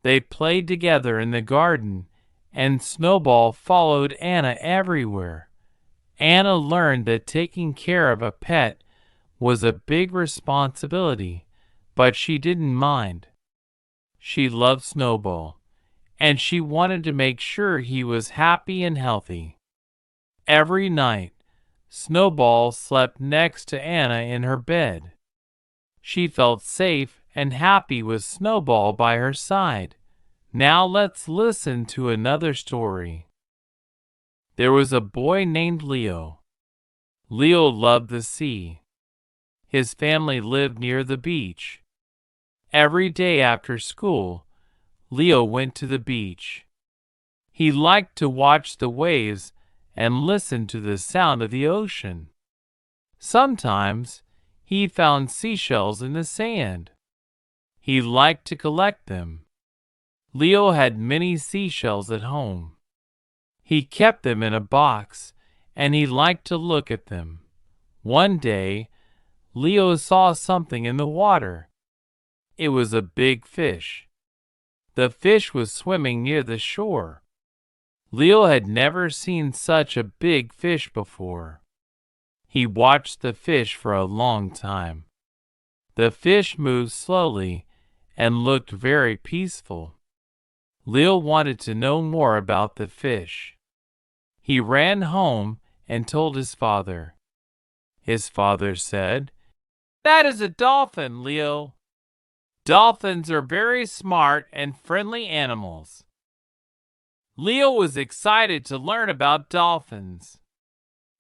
They played together in the garden, and Snowball followed Anna everywhere. Anna learned that taking care of a pet was a big responsibility, but she didn't mind. She loved Snowball, and she wanted to make sure he was happy and healthy. Every night, Snowball slept next to Anna in her bed. She felt safe and happy with Snowball by her side. Now let's listen to another story. There was a boy named Leo. Leo loved the sea. His family lived near the beach. Every day after school, Leo went to the beach. He liked to watch the waves and listen to the sound of the ocean. Sometimes, he found seashells in the sand. He liked to collect them. Leo had many seashells at home. He kept them in a box, and he liked to look at them. One day, Leo saw something in the water. It was a big fish. The fish was swimming near the shore. Leo had never seen such a big fish before. He watched the fish for a long time. The fish moved slowly and looked very peaceful. Leo wanted to know more about the fish. He ran home and told his father. His father said, "That is a dolphin, Leo. Dolphins are very smart and friendly animals." Leo was excited to learn about dolphins.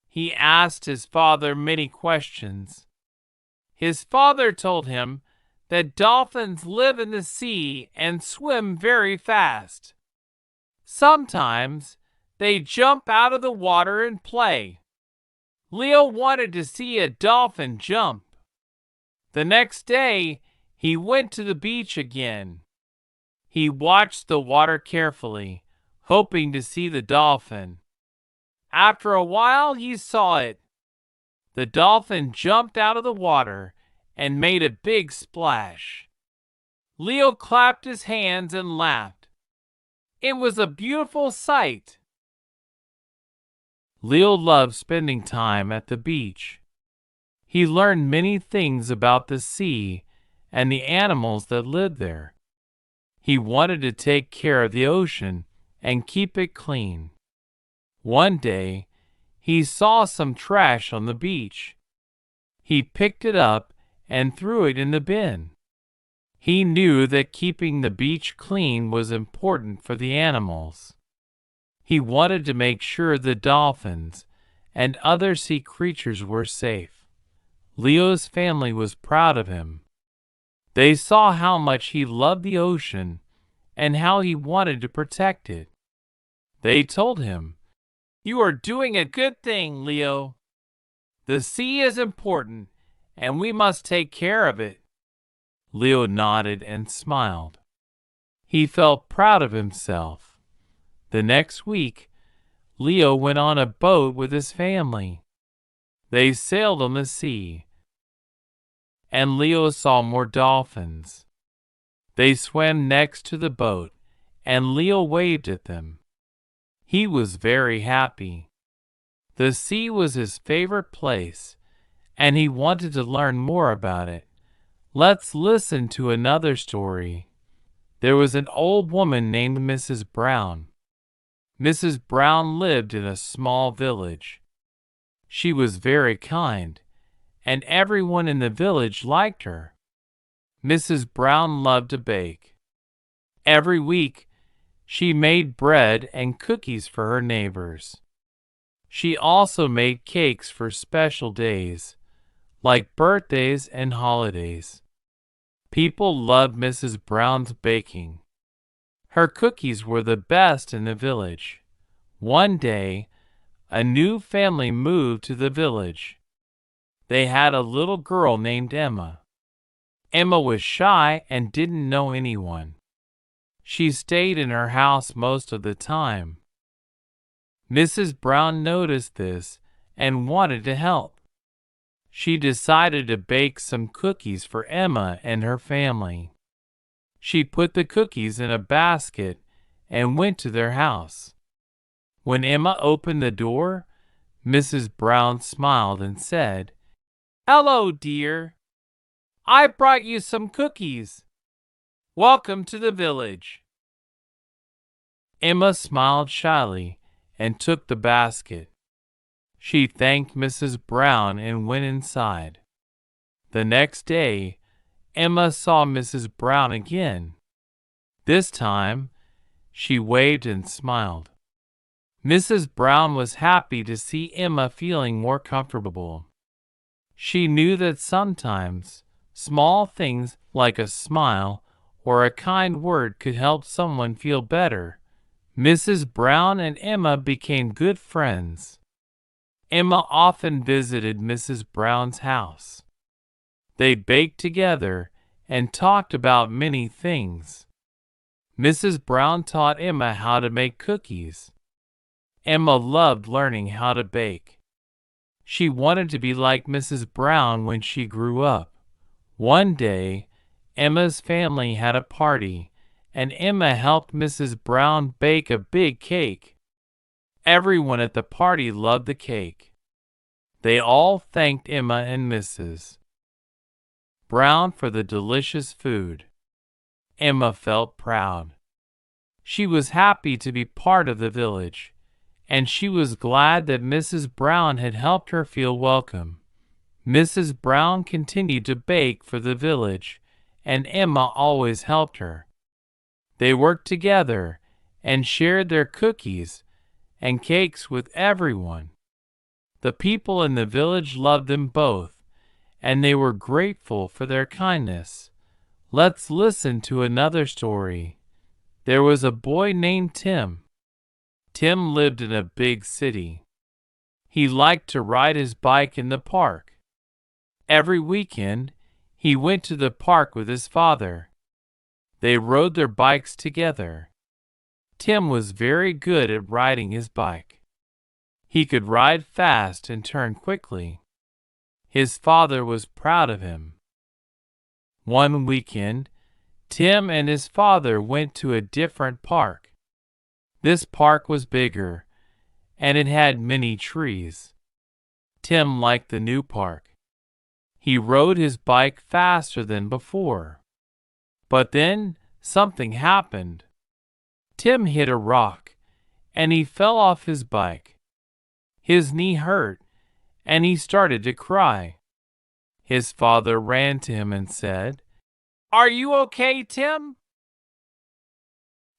He asked his father many questions. His father told him that dolphins live in the sea and swim very fast. Sometimes they jump out of the water and play. Leo wanted to see a dolphin jump. The next day, he went to the beach again. He watched the water carefully, hoping to see the dolphin. After a while, he saw it. The dolphin jumped out of the water and made a big splash. Leo clapped his hands and laughed. It was a beautiful sight. Leo loved spending time at the beach. He learned many things about the sea and the animals that lived there. He wanted to take care of the ocean and keep it clean. One day, he saw some trash on the beach. He picked it up and threw it in the bin. He knew that keeping the beach clean was important for the animals. He wanted to make sure the dolphins and other sea creatures were safe. Leo's family was proud of him. They saw how much he loved the ocean and how he wanted to protect it. They told him, "You are doing a good thing, Leo. The sea is important, and we must take care of it." Leo nodded and smiled. He felt proud of himself. The next week, Leo went on a boat with his family. They sailed on the sea, and Leo saw more dolphins. They swam next to the boat, and Leo waved at them. He was very happy. The sea was his favorite place, and he wanted to learn more about it. Let's listen to another story. There was an old woman named Mrs. Brown. Mrs. Brown lived in a small village. She was very kind, and everyone in the village liked her. Mrs. Brown loved to bake. Every week, she made bread and cookies for her neighbors. She also made cakes for special days, like birthdays and holidays. People loved Mrs. Brown's baking. Her cookies were the best in the village. One day, a new family moved to the village. They had a little girl named Emma. Emma was shy and didn't know anyone. She stayed in her house most of the time. Mrs. Brown noticed this and wanted to help. She decided to bake some cookies for Emma and her family. She put the cookies in a basket and went to their house. When Emma opened the door, Mrs. Brown smiled and said, "Hello, dear. I brought you some cookies. Welcome to the village." Emma smiled shyly and took the basket. She thanked Mrs. Brown and went inside. The next day, Emma saw Mrs. Brown again. This time, she waved and smiled. Mrs. Brown was happy to see Emma feeling more comfortable. She knew that sometimes small things like a smile or a kind word could help someone feel better. Mrs. Brown and Emma became good friends. Emma often visited Mrs. Brown's house. They baked together and talked about many things. Mrs. Brown taught Emma how to make cookies. Emma loved learning how to bake. She wanted to be like Mrs. Brown when she grew up. One day, Emma's family had a party, and Emma helped Mrs. Brown bake a big cake. Everyone at the party loved the cake. They all thanked Emma and Mrs. Brown for the delicious food. Emma felt proud. She was happy to be part of the village, and she was glad that Mrs. Brown had helped her feel welcome. Mrs. Brown continued to bake for the village, and Emma always helped her. They worked together and shared their cookies and cakes with everyone. The people in the village loved them both, and they were grateful for their kindness. Let's listen to another story. There was a boy named Tim. Tim lived in a big city. He liked to ride his bike in the park. Every weekend, he went to the park with his father. They rode their bikes together. Tim was very good at riding his bike. He could ride fast and turn quickly. His father was proud of him. One weekend, Tim and his father went to a different park. This park was bigger, and it had many trees. Tim liked the new park. He rode his bike faster than before. But then something happened. Tim hit a rock, and he fell off his bike. His knee hurt, and he started to cry. His father ran to him and said, "Are you okay, Tim?"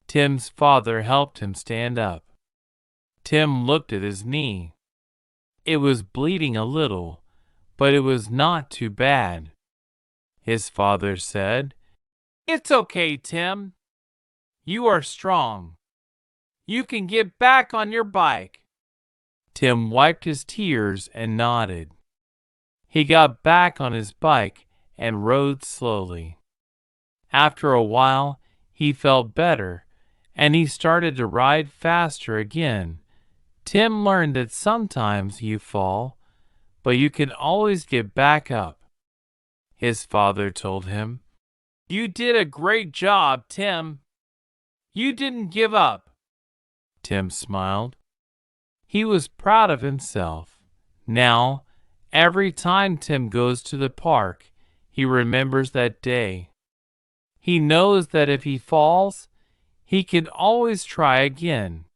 Tim's father helped him stand up. Tim looked at his knee. It was bleeding a little, but it was not too bad. His father said, "It's okay, Tim. You are strong. You can get back on your bike." Tim wiped his tears and nodded. He got back on his bike and rode slowly. After a while, he felt better, and he started to ride faster again. Tim learned that sometimes you fall, but you can always get back up. His father told him, "You did a great job, Tim. You didn't give up." Tim smiled. He was proud of himself. Now, every time Tim goes to the park, he remembers that day. He knows that if he falls, he can always try again.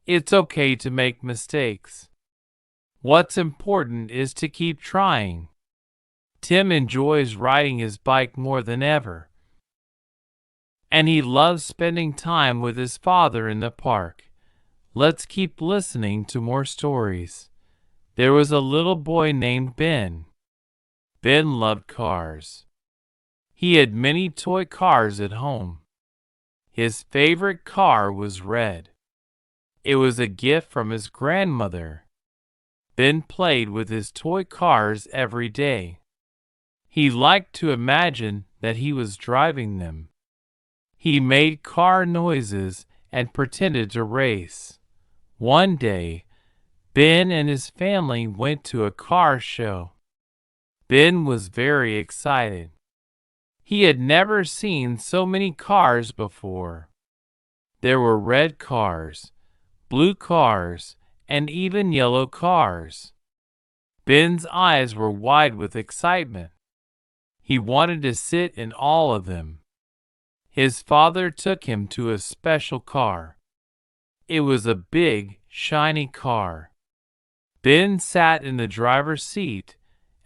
It's okay to make mistakes. What's important is to keep trying. Tim enjoys riding his bike more than ever, and he loves spending time with his father in the park. Let's keep listening to more stories. There was a little boy named Ben. Ben loved cars. He had many toy cars at home. His favorite car was red. It was a gift from his grandmother. Ben played with his toy cars every day. He liked to imagine that he was driving them. He made car noises and pretended to race. One day, Ben and his family went to a car show. Ben was very excited. He had never seen so many cars before. There were red cars, blue cars, and even yellow cars. Ben's eyes were wide with excitement. He wanted to sit in all of them. His father took him to a special car. It was a big, shiny car. Ben sat in the driver's seat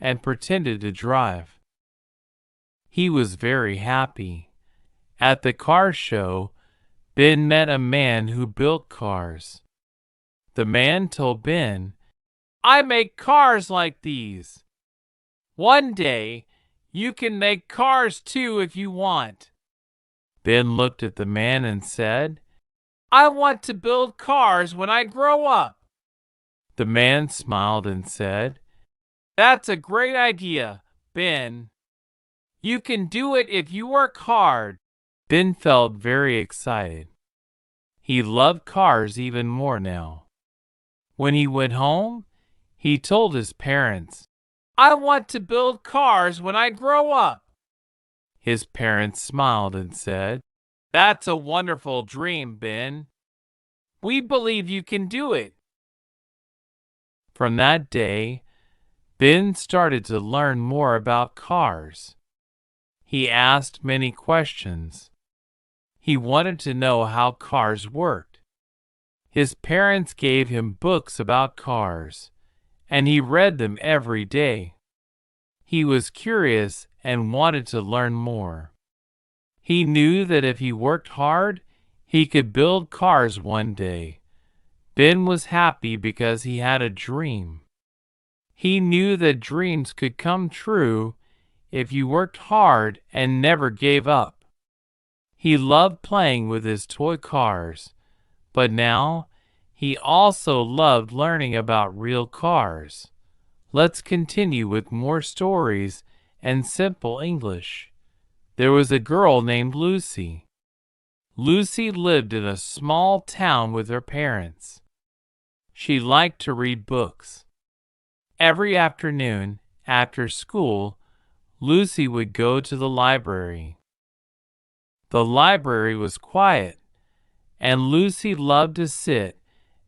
and pretended to drive. He was very happy. At the car show, Ben met a man who built cars. The man told Ben, "I make cars like these. One day, you can make cars too if you want." Ben looked at the man and said, "I want to build cars when I grow up." The man smiled and said, "That's a great idea, Ben. You can do it if you work hard." Ben felt very excited. He loved cars even more now. When he went home, he told his parents, "I want to build cars when I grow up." His parents smiled and said, "That's a wonderful dream, Ben. We believe you can do it." From that day, Ben started to learn more about cars. He asked many questions. He wanted to know how cars worked. His parents gave him books about cars, and he read them every day. He was curious and wanted to learn more. He knew that if he worked hard, he could build cars one day. Ben was happy because he had a dream. He knew that dreams could come true if you worked hard and never gave up. He loved playing with his toy cars, but now he also loved learning about real cars. Let's continue with more stories and simple English. There was a girl named Lucy. Lucy lived in a small town with her parents. She liked to read books. Every afternoon, after school, Lucy would go to the library. The library was quiet, and Lucy loved to sit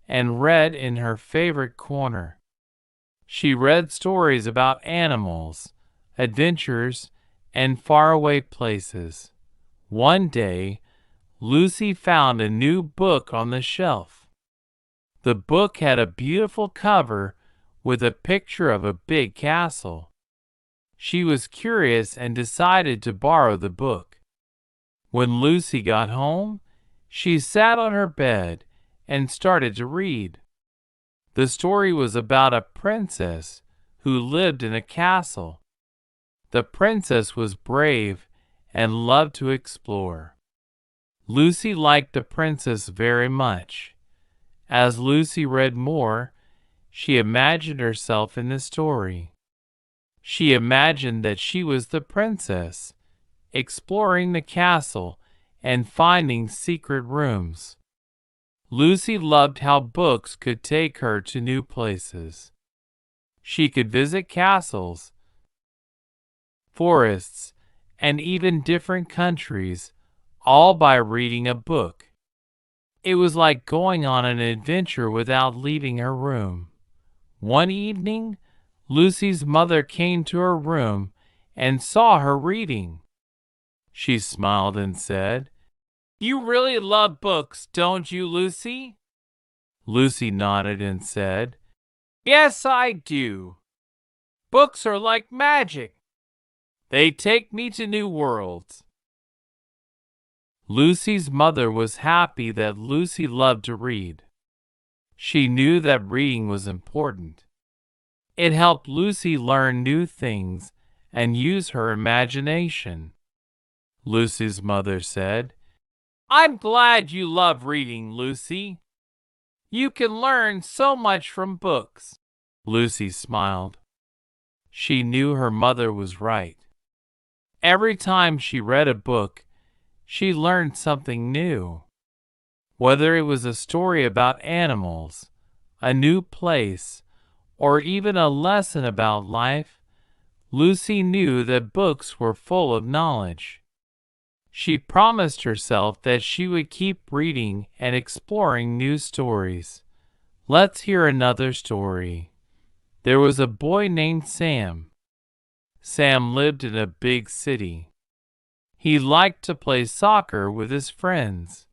and read in her favorite corner. She read stories about animals, adventures, and faraway places. One day, Lucy found a new book on the shelf. The book had a beautiful cover with a picture of a big castle. She was curious and decided to borrow the book. When Lucy got home, she sat on her bed and started to read. The story was about a princess who lived in a castle. The princess was brave and loved to explore. Lucy liked the princess very much. As Lucy read more, she imagined herself in the story. She imagined that she was the princess, exploring the castle and finding secret rooms. Lucy loved how books could take her to new places. She could visit castles, forests, and even different countries, all by reading a book. It was like going on an adventure without leaving her room. One evening, Lucy's mother came to her room and saw her reading. She smiled and said, "You really love books, don't you, Lucy?" Lucy nodded and said, "Yes, I do. Books are like magic. They take me to new worlds." Lucy's mother was happy that Lucy loved to read. She knew that reading was important. It helped Lucy learn new things and use her imagination. Lucy's mother said, "I'm glad you love reading, Lucy. You can learn so much from books." Lucy smiled. She knew her mother was right. Every time she read a book, she learned something new. Whether it was a story about animals, a new place, or even a lesson about life, Lucy knew that books were full of knowledge. She promised herself that she would keep reading and exploring new stories. Let's hear another story. There was a boy named Sam. Sam lived in a big city. He liked to play soccer with his friends.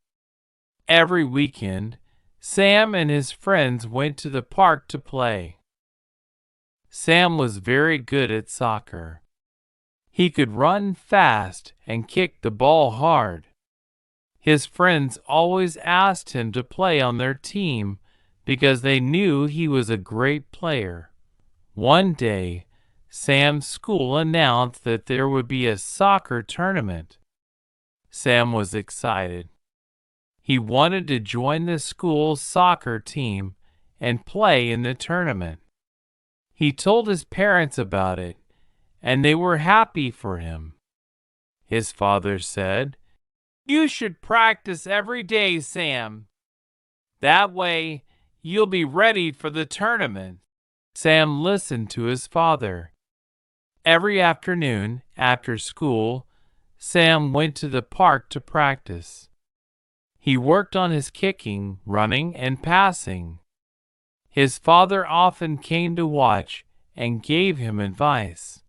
Every weekend, Sam and his friends went to the park to play. Sam was very good at soccer. He could run fast and kick the ball hard. His friends always asked him to play on their team because they knew he was a great player. One day, Sam's school announced that there would be a soccer tournament. Sam was excited. He wanted to join the school's soccer team and play in the tournament. He told his parents about it, and they were happy for him. His father said, "You should practice every day, Sam. That way, you'll be ready for the tournament." Sam listened to his father. Every afternoon, after school, Sam went to the park to practice. He worked on his kicking, running, and passing. His father often came to watch and gave him advice.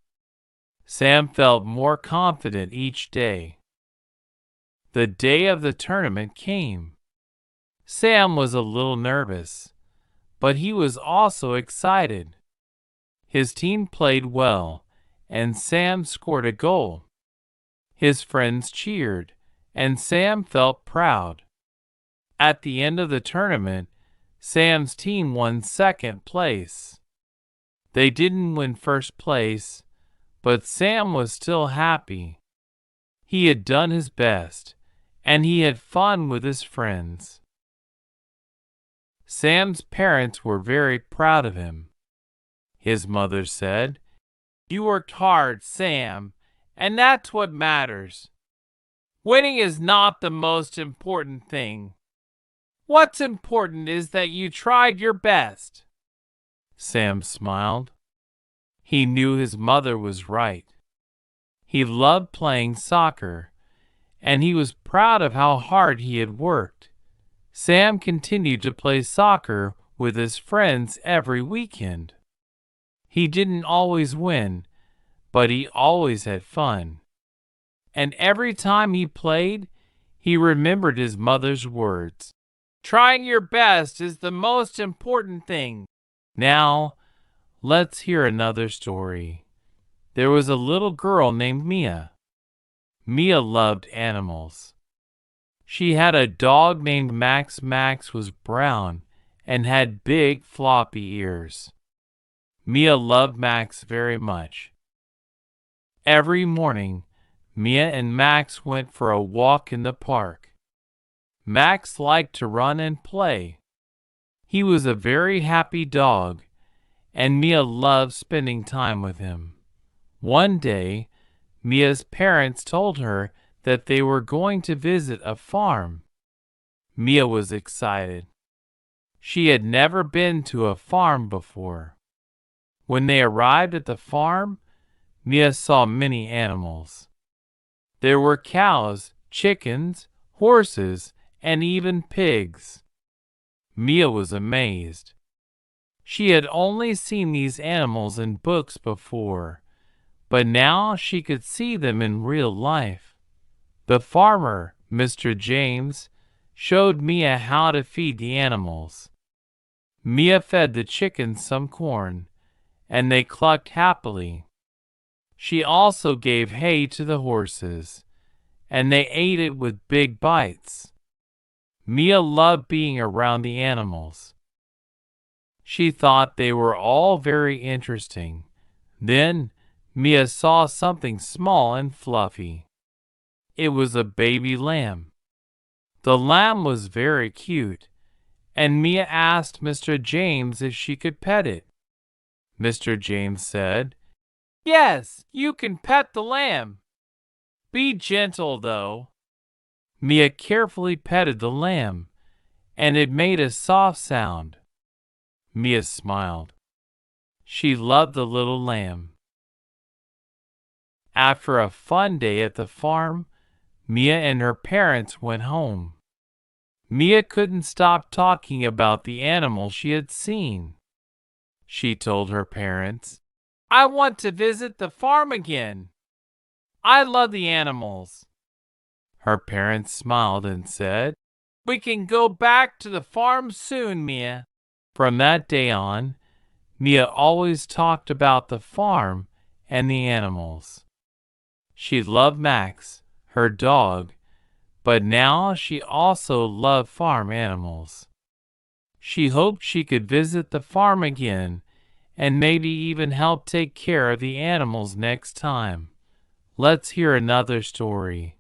Sam felt more confident each day. The day of the tournament came. Sam was a little nervous, but he was also excited. His team played well, and Sam scored a goal. His friends cheered, and Sam felt proud. At the end of the tournament, Sam's team won second place. They didn't win first place, but Sam was still happy. He had done his best, and he had fun with his friends. Sam's parents were very proud of him. His mother said, "You worked hard, Sam, and that's what matters. Winning is not the most important thing. What's important is that you tried your best." Sam smiled. He knew his mother was right. He loved playing soccer, and he was proud of how hard he had worked. Sam continued to play soccer with his friends every weekend. He didn't always win, but he always had fun. And every time he played, he remembered his mother's words. Trying your best is the most important thing. Now, let's hear another story. There was a little girl named Mia. Mia loved animals. She had a dog named Max. Max was brown and had big floppy ears. Mia loved Max very much. Every morning, Mia and Max went for a walk in the park. Max liked to run and play. He was a very happy dog, and Mia loved spending time with him. One day, Mia's parents told her that they were going to visit a farm. Mia was excited. She had never been to a farm before. When they arrived at the farm, Mia saw many animals. There were cows, chickens, horses, and even pigs. Mia was amazed. She had only seen these animals in books before, but now she could see them in real life. The farmer, Mr. James, showed Mia how to feed the animals. Mia fed the chickens some corn, and they clucked happily. She also gave hay to the horses, and they ate it with big bites. Mia loved being around the animals. She thought they were all very interesting. Then Mia saw something small and fluffy. It was a baby lamb. The lamb was very cute, and Mia asked Mr. James if she could pet it. Mr. James said, "Yes, you can pet the lamb. Be gentle, though." Mia carefully petted the lamb, and it made a soft sound. Mia smiled. She loved the little lamb. After a fun day at the farm, Mia and her parents went home. Mia couldn't stop talking about the animal she had seen. She told her parents, "I want to visit the farm again. I love the animals." Her parents smiled and said, "We can go back to the farm soon, Mia." From that day on, Mia always talked about the farm and the animals. She loved Max, her dog, but now she also loved farm animals. She hoped she could visit the farm again and maybe even help take care of the animals next time. Let's hear another story.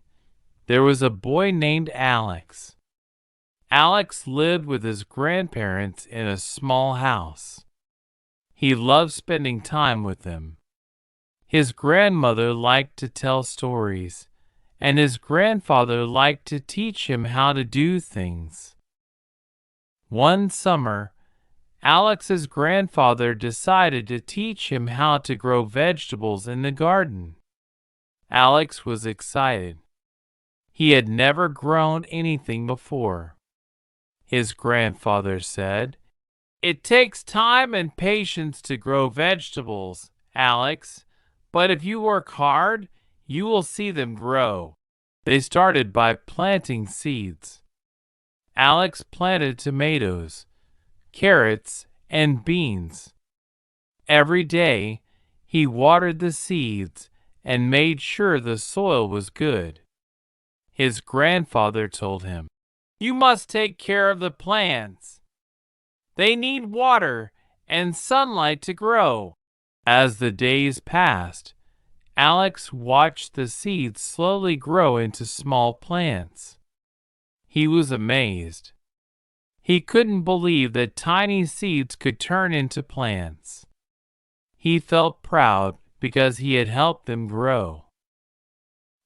There was a boy named Alex. Alex lived with his grandparents in a small house. He loved spending time with them. His grandmother liked to tell stories, and his grandfather liked to teach him how to do things. One summer, Alex's grandfather decided to teach him how to grow vegetables in the garden. Alex was excited. He had never grown anything before. His grandfather said, "It takes time and patience to grow vegetables, Alex, but if you work hard, you will see them grow." They started by planting seeds. Alex planted tomatoes, carrots, and beans. Every day, he watered the seeds and made sure the soil was good. His grandfather told him, "You must take care of the plants. They need water and sunlight to grow." As the days passed, Alex watched the seeds slowly grow into small plants. He was amazed. He couldn't believe that tiny seeds could turn into plants. He felt proud because he had helped them grow.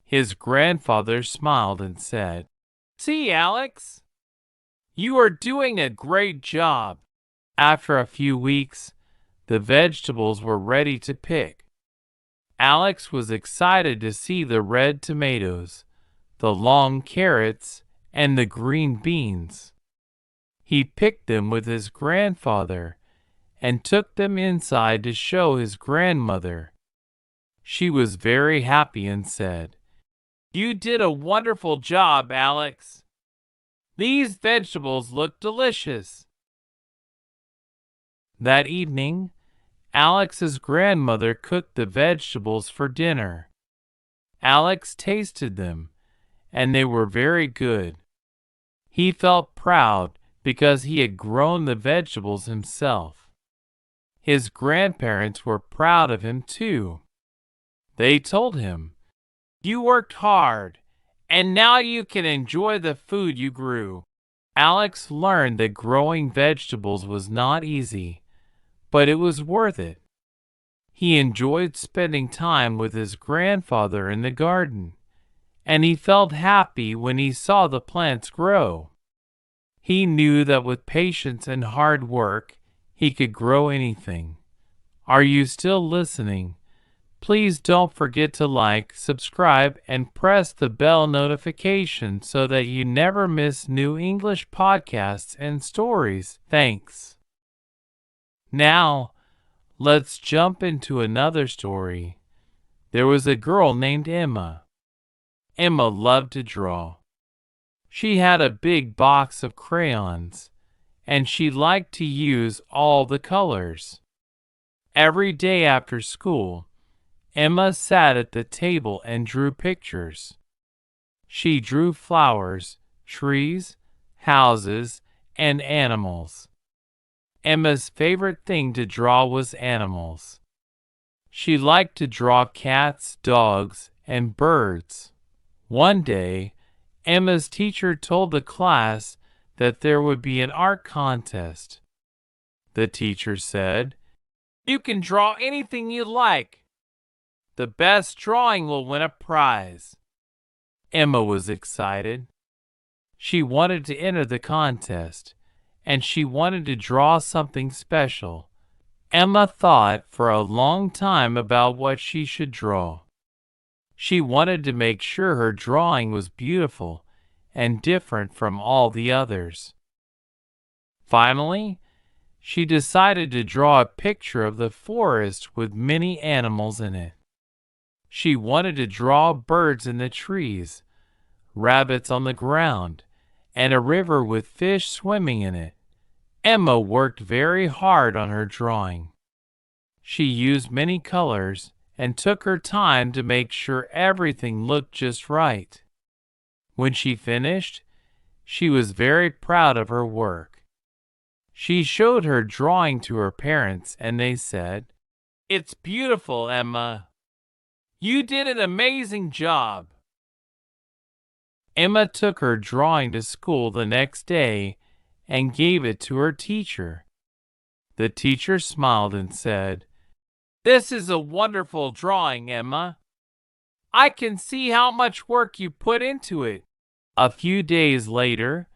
His grandfather smiled and said, "See, Alex, you are doing a great job." After a few weeks, the vegetables were ready to pick. Alex was excited to see the red tomatoes, the long carrots, and the green beans. He picked them with his grandfather and took them inside to show his grandmother. She was very happy and said, "You did a wonderful job, Alex. These vegetables look delicious." That evening, Alex's grandmother cooked the vegetables for dinner. Alex tasted them, and they were very good. He felt proud because he had grown the vegetables himself. His grandparents were proud of him too. They told him, "You worked hard, and now you can enjoy the food you grew." Alex learned that growing vegetables was not easy, but it was worth it. He enjoyed spending time with his grandfather in the garden, and he felt happy when he saw the plants grow. He knew that with patience and hard work, he could grow anything. Are you still listening? Please don't forget to like, subscribe, and press the bell notification so that you never miss new English podcasts and stories. Thanks. Now, let's jump into another story. There was a girl named Emma. Emma loved to draw. She had a big box of crayons, and she liked to use all the colors. Every day after school, Emma sat at the table and drew pictures. She drew flowers, trees, houses, and animals. Emma's favorite thing to draw was animals. She liked to draw cats, dogs, and birds. One day, Emma's teacher told the class that there would be an art contest. The teacher said, "You can draw anything you like. The best drawing will win a prize." Emma was excited. She wanted to enter the contest, and she wanted to draw something special. Emma thought for a long time about what she should draw. She wanted to make sure her drawing was beautiful and different from all the others. Finally, she decided to draw a picture of the forest with many animals in it. She wanted to draw birds in the trees, rabbits on the ground, and a river with fish swimming in it. Emma worked very hard on her drawing. She used many colors and took her time to make sure everything looked just right. When she finished, she was very proud of her work. She showed her drawing to her parents and they said, "It's beautiful, Emma. You did an amazing job." Emma took her drawing to school the next day and gave it to her teacher. The teacher smiled and said, "This is a wonderful drawing, Emma. I can see how much work you put into it." A few days later,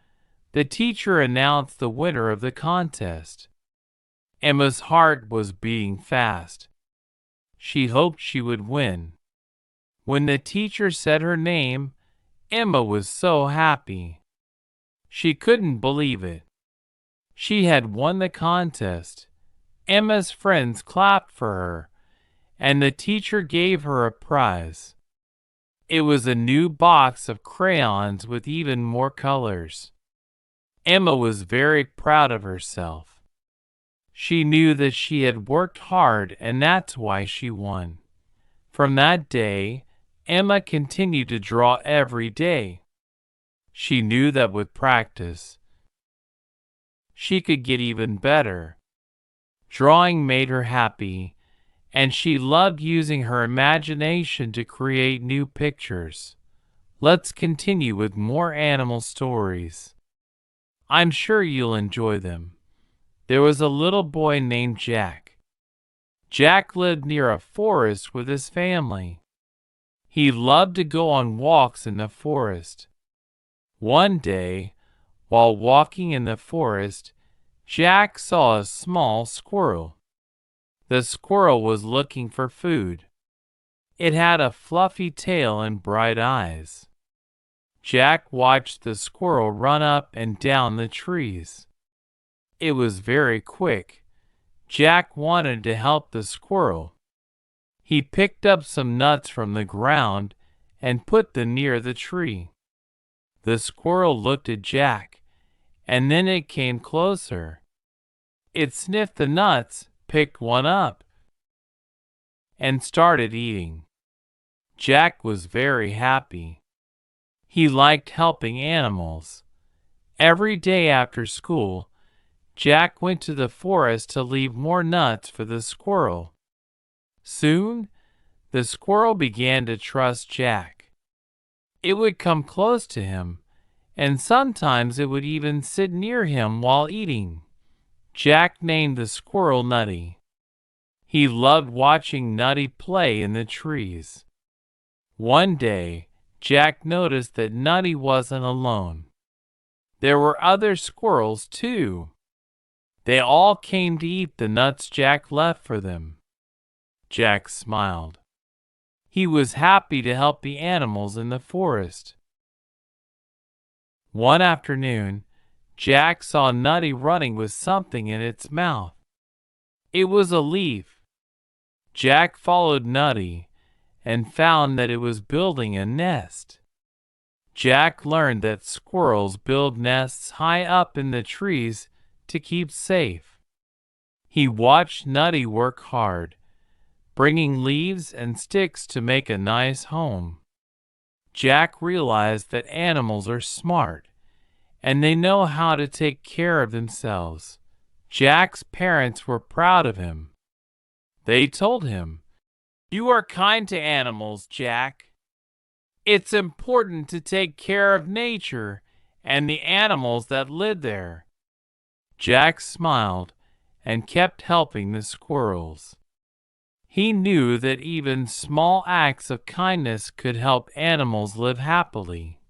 the teacher announced the winner of the contest. Emma's heart was beating fast. She hoped she would win. When the teacher said her name, Emma was so happy. She couldn't believe it. She had won the contest. Emma's friends clapped for her, and the teacher gave her a prize. It was a new box of crayons with even more colors. Emma was very proud of herself. She knew that she had worked hard and that's why she won. From that day, Emma continued to draw every day. She knew that with practice, she could get even better. Drawing made her happy, and she loved using her imagination to create new pictures. Let's continue with more animal stories. I'm sure you'll enjoy them. There was a little boy named Jack. Jack lived near a forest with his family. He loved to go on walks in the forest. One day, while walking in the forest, Jack saw a small squirrel. The squirrel was looking for food. It had a fluffy tail and bright eyes. Jack watched the squirrel run up and down the trees. It was very quick. Jack wanted to help the squirrel. He picked up some nuts from the ground and put them near the tree. The squirrel looked at Jack, and then it came closer. It sniffed the nuts, picked one up, and started eating. Jack was very happy. He liked helping animals. Every day after school, Jack went to the forest to leave more nuts for the squirrel. Soon, the squirrel began to trust Jack. It would come close to him, and sometimes it would even sit near him while eating. Jack named the squirrel Nutty. He loved watching Nutty play in the trees. One day, Jack noticed that Nutty wasn't alone. There were other squirrels too. They all came to eat the nuts Jack left for them. Jack smiled. He was happy to help the animals in the forest. One afternoon, Jack saw Nutty running with something in its mouth. It was a leaf. Jack followed Nutty and found that it was building a nest. Jack learned that squirrels build nests high up in the trees to keep safe. He watched Nutty work hard, bringing leaves and sticks to make a nice home. Jack realized that animals are smart, and they know how to take care of themselves. Jack's parents were proud of him. They told him, "You are kind to animals, Jack. It's important to take care of nature and the animals that live there." Jack smiled and kept helping the squirrels. He knew that even small acts of kindness could help animals live happily.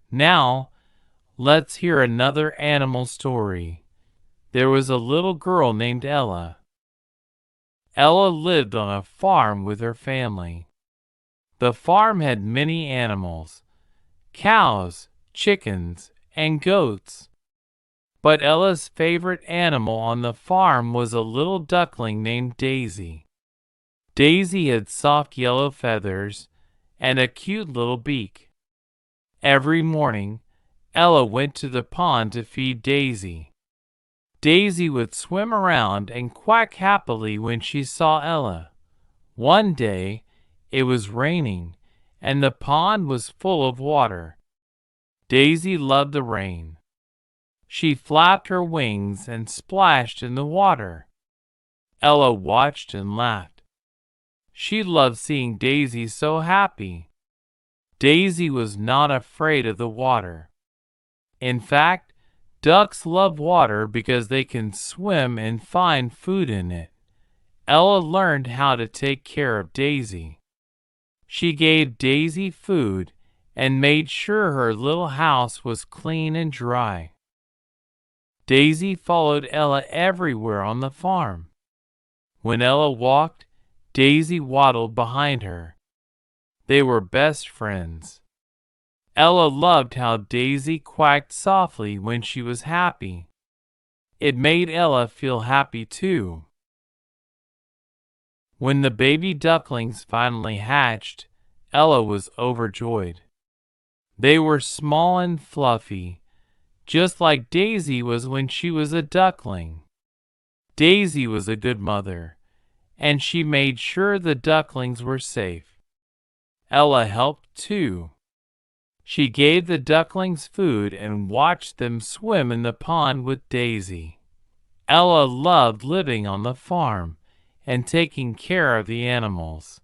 Now, let's hear another animal story. There was a little girl named Ella. Ella lived on a farm with her family. The farm had many animals: cows, chickens, and goats. But Ella's favorite animal on the farm was a little duckling named Daisy. Daisy had soft yellow feathers and a cute little beak. Every morning, Ella went to the pond to feed Daisy. Daisy would swim around and quack happily when she saw Ella. One day, it was raining, and the pond was full of water. Daisy loved the rain. She flapped her wings and splashed in the water. Ella watched and laughed. She loved seeing Daisy so happy. Daisy was not afraid of the water. In fact, ducks love water because they can swim and find food in it. Ella learned how to take care of Daisy. She gave Daisy food and made sure her little house was clean and dry. Daisy followed Ella everywhere on the farm. When Ella walked, Daisy waddled behind her. They were best friends. Ella loved how Daisy quacked softly when she was happy. It made Ella feel happy too. When the baby ducklings finally hatched, Ella was overjoyed. They were small and fluffy, just like Daisy was when she was a duckling. Daisy was a good mother, and she made sure the ducklings were safe. Ella helped too. She gave the ducklings food and watched them swim in the pond with Daisy. Ella loved living on the farm and taking care of the animals.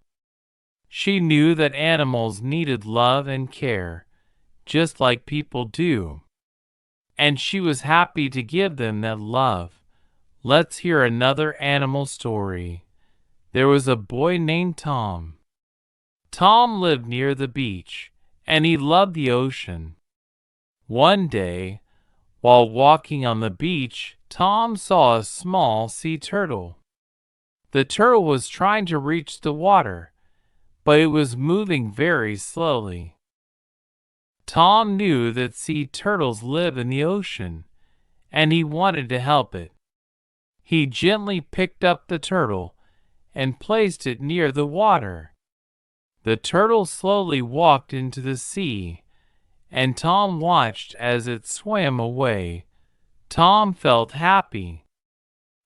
She knew that animals needed love and care, just like people do. And she was happy to give them that love. Let's hear another animal story. There was a boy named Tom. Tom lived near the beach, and he loved the ocean. One day, while walking on the beach, Tom saw a small sea turtle. The turtle was trying to reach the water, but it was moving very slowly. Tom knew that sea turtles live in the ocean, and he wanted to help it. He gently picked up the turtle and placed it near the water. The turtle slowly walked into the sea, and Tom watched as it swam away. Tom felt happy.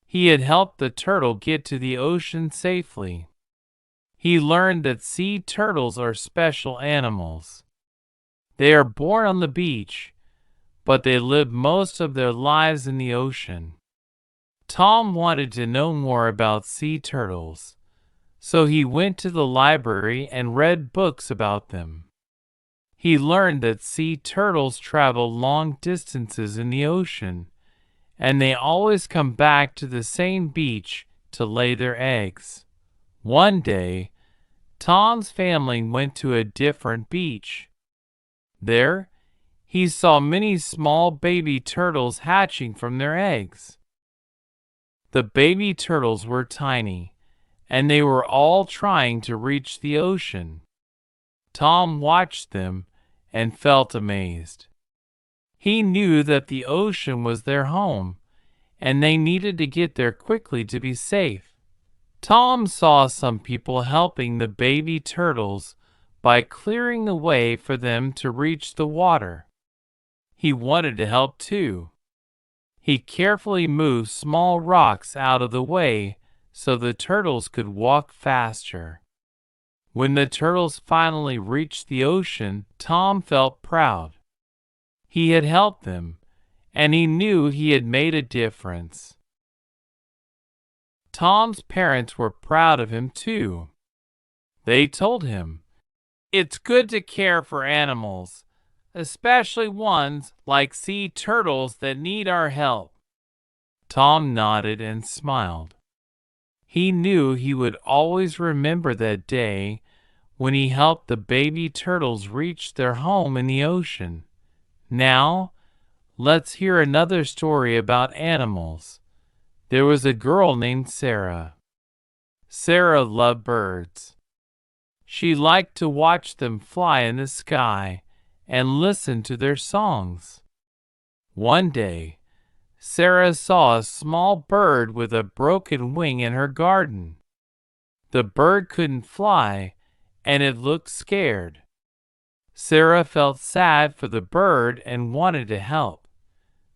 He had helped the turtle get to the ocean safely. He learned that sea turtles are special animals. They are born on the beach, but they live most of their lives in the ocean. Tom wanted to know more about sea turtles, so he went to the library and read books about them. He learned that sea turtles travel long distances in the ocean, and they always come back to the same beach to lay their eggs. One day, Tom's family went to a different beach. There, he saw many small baby turtles hatching from their eggs. The baby turtles were tiny, and they were all trying to reach the ocean. Tom watched them and felt amazed. He knew that the ocean was their home, and they needed to get there quickly to be safe. Tom saw some people helping the baby turtles by clearing the way for them to reach the water. He wanted to help too. He carefully moved small rocks out of the way so the turtles could walk faster. When the turtles finally reached the ocean, Tom felt proud. He had helped them, and he knew he had made a difference. Tom's parents were proud of him too. They told him, "It's good to care for animals, especially ones like sea turtles that need our help." Tom nodded and smiled. He knew he would always remember that day when he helped the baby turtles reach their home in the ocean. Now, let's hear another story about animals. There was a girl named Sarah. Sarah loved birds. She liked to watch them fly in the sky and listen to their songs. One day, Sarah saw a small bird with a broken wing in her garden. The bird couldn't fly, and it looked scared. Sarah felt sad for the bird and wanted to help.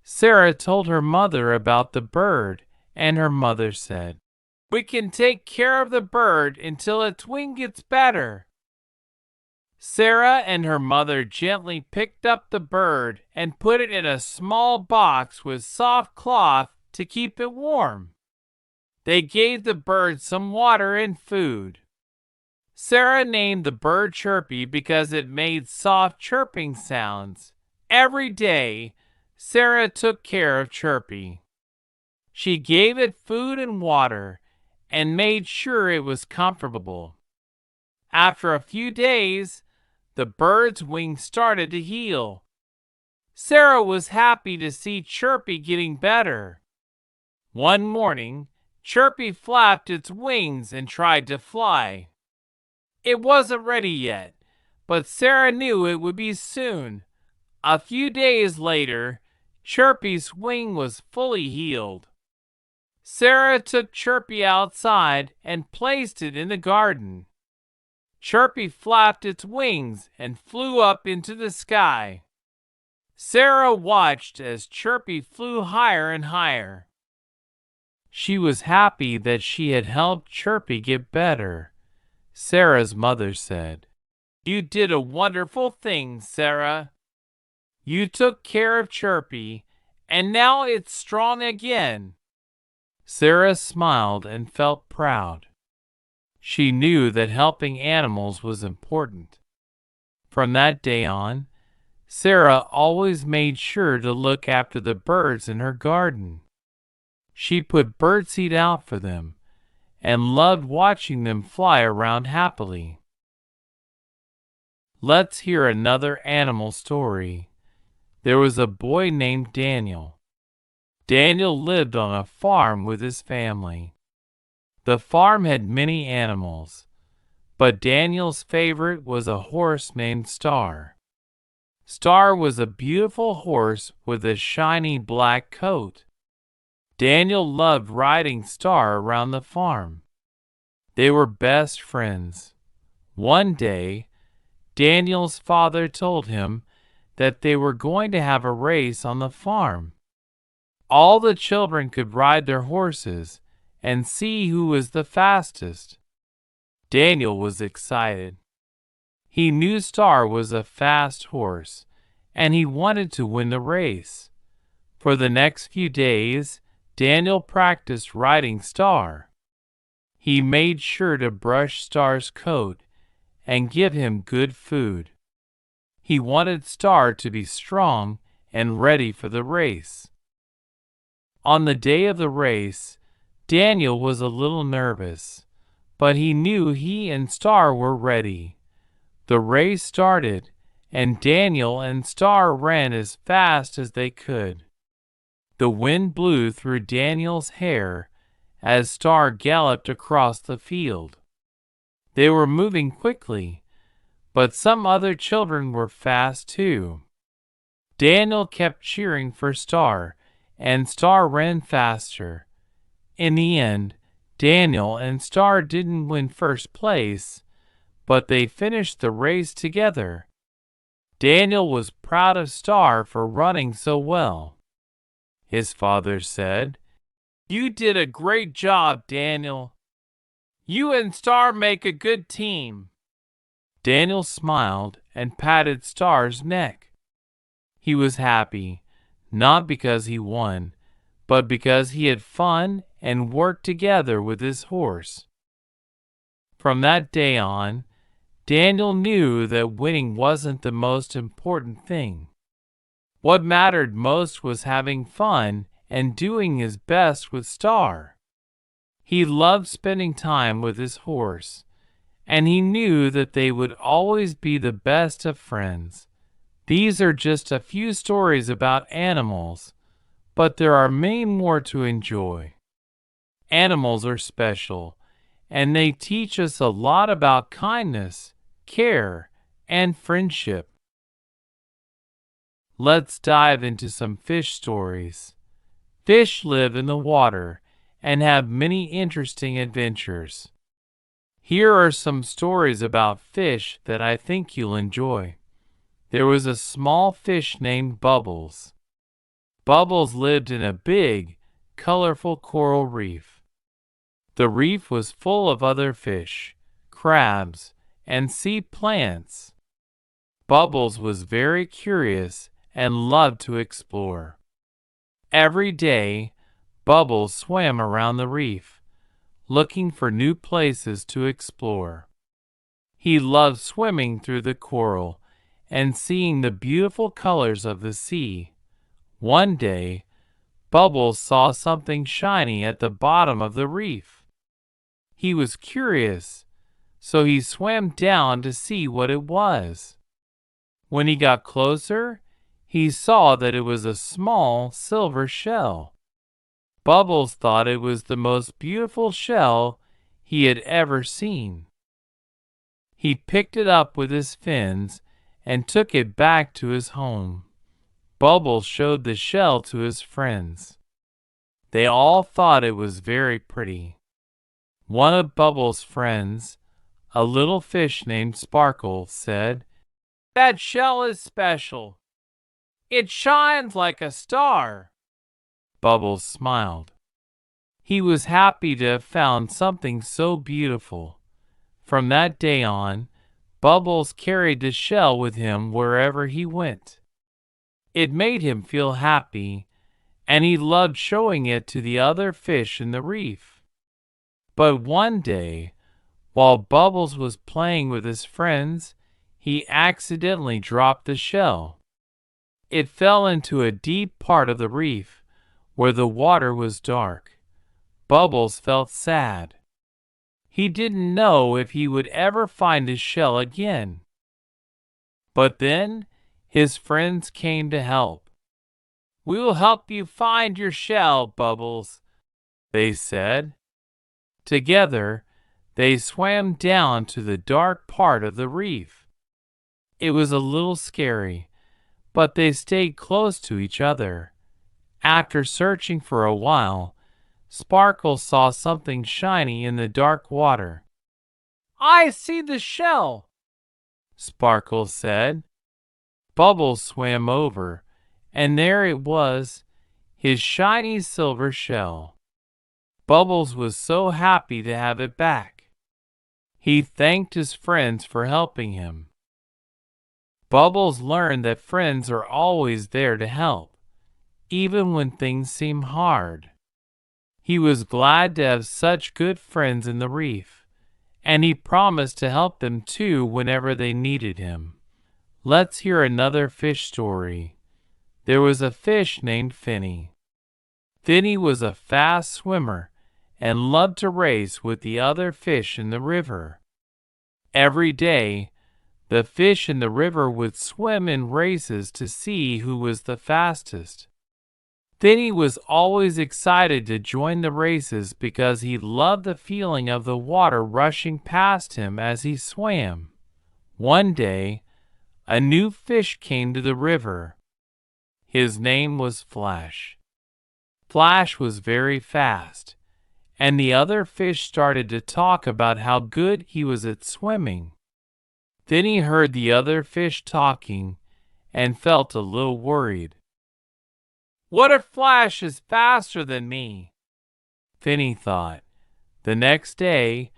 Sarah told her mother about the bird, and her mother said, "We can take care of the bird until its wing gets better." Sarah and her mother gently picked up the bird and put it in a small box with soft cloth to keep it warm. They gave the bird some water and food. Sarah named the bird Chirpy because it made soft chirping sounds. Every day, Sarah took care of Chirpy. She gave it food and water and made sure it was comfortable. After a few days, the bird's wings started to heal. Sarah was happy to see Chirpy getting better. One morning, Chirpy flapped its wings and tried to fly. It wasn't ready yet, but Sarah knew it would be soon. A few days later, Chirpy's wing was fully healed. Sarah took Chirpy outside and placed it in the garden. Chirpy flapped its wings and flew up into the sky. Sarah watched as Chirpy flew higher and higher. She was happy that she had helped Chirpy get better. Sarah's mother said, "You did a wonderful thing, Sarah. You took care of Chirpy, and now it's strong again." Sarah smiled and felt proud. She knew that helping animals was important. From that day on, Sarah always made sure to look after the birds in her garden. She put birdseed out for them and loved watching them fly around happily. Let's hear another animal story. There was a boy named Daniel. Daniel lived on a farm with his family. The farm had many animals, but Daniel's favorite was a horse named Star. Star was a beautiful horse with a shiny black coat. Daniel loved riding Star around the farm. They were best friends. One day, Daniel's father told him that they were going to have a race on the farm. All the children could ride their horses and see who was the fastest. Daniel was excited. He knew Star was a fast horse, and he wanted to win the race. For the next few days, Daniel practiced riding Star. He made sure to brush Star's coat and give him good food. He wanted Star to be strong and ready for the race. On the day of the race, Daniel was a little nervous, but he knew he and Star were ready. The race started, and Daniel and Star ran as fast as they could. The wind blew through Daniel's hair as Star galloped across the field. They were moving quickly, but some other children were fast too. Daniel kept cheering for Star, and Star ran faster. In the end, Daniel and Star didn't win first place, but they finished the race together. Daniel was proud of Star for running so well. His father said, "You did a great job, Daniel. You and Star make a good team." Daniel smiled and patted Star's neck. He was happy, not because he won, but because he had fun and worked together with his horse. From that day on, Daniel knew that winning wasn't the most important thing. What mattered most was having fun and doing his best with Star. He loved spending time with his horse, and he knew that they would always be the best of friends. These are just a few stories about animals, but there are many more to enjoy. Animals are special, and they teach us a lot about kindness, care, and friendship. Let's dive into some fish stories. Fish live in the water and have many interesting adventures. Here are some stories about fish that I think you'll enjoy. There was a small fish named Bubbles. Bubbles lived in a big, colorful coral reef. The reef was full of other fish, crabs, and sea plants. Bubbles was very curious and loved to explore. Every day, Bubbles swam around the reef, looking for new places to explore. He loved swimming through the coral and seeing the beautiful colors of the sea. One day, Bubbles saw something shiny at the bottom of the reef. He was curious, so he swam down to see what it was. When he got closer, he saw that it was a small silver shell. Bubbles thought it was the most beautiful shell he had ever seen. He picked it up with his fins and took it back to his home. Bubbles showed the shell to his friends. They all thought it was very pretty. One of Bubbles' friends, a little fish named Sparkle, said, "That shell is special. It shines like a star." Bubbles smiled. He was happy to have found something so beautiful. From that day on, Bubbles carried the shell with him wherever he went. It made him feel happy, and he loved showing it to the other fish in the reef. But one day, while Bubbles was playing with his friends, he accidentally dropped the shell. It fell into a deep part of the reef, where the water was dark. Bubbles felt sad. He didn't know if he would ever find his shell again. But then his friends came to help. "We will help you find your shell, Bubbles," they said. Together, they swam down to the dark part of the reef. It was a little scary, but they stayed close to each other. After searching for a while, Sparkle saw something shiny in the dark water. "I see the shell," Sparkle said. Bubbles swam over, and there it was, his shiny silver shell. Bubbles was so happy to have it back. He thanked his friends for helping him. Bubbles learned that friends are always there to help, even when things seem hard. He was glad to have such good friends in the reef, and he promised to help them too whenever they needed him. Let's hear another fish story. There was a fish named Finny. Finny was a fast swimmer and loved to race with the other fish in the river. Every day, the fish in the river would swim in races to see who was the fastest. Finny was always excited to join the races because he loved the feeling of the water rushing past him as he swam. One day, a new fish came to the river. His name was Flash. Flash was very fast, and the other fish started to talk about how good he was at swimming. Then he heard the other fish talking and felt a little worried. "What if Flash is faster than me?" Finny thought. The next day,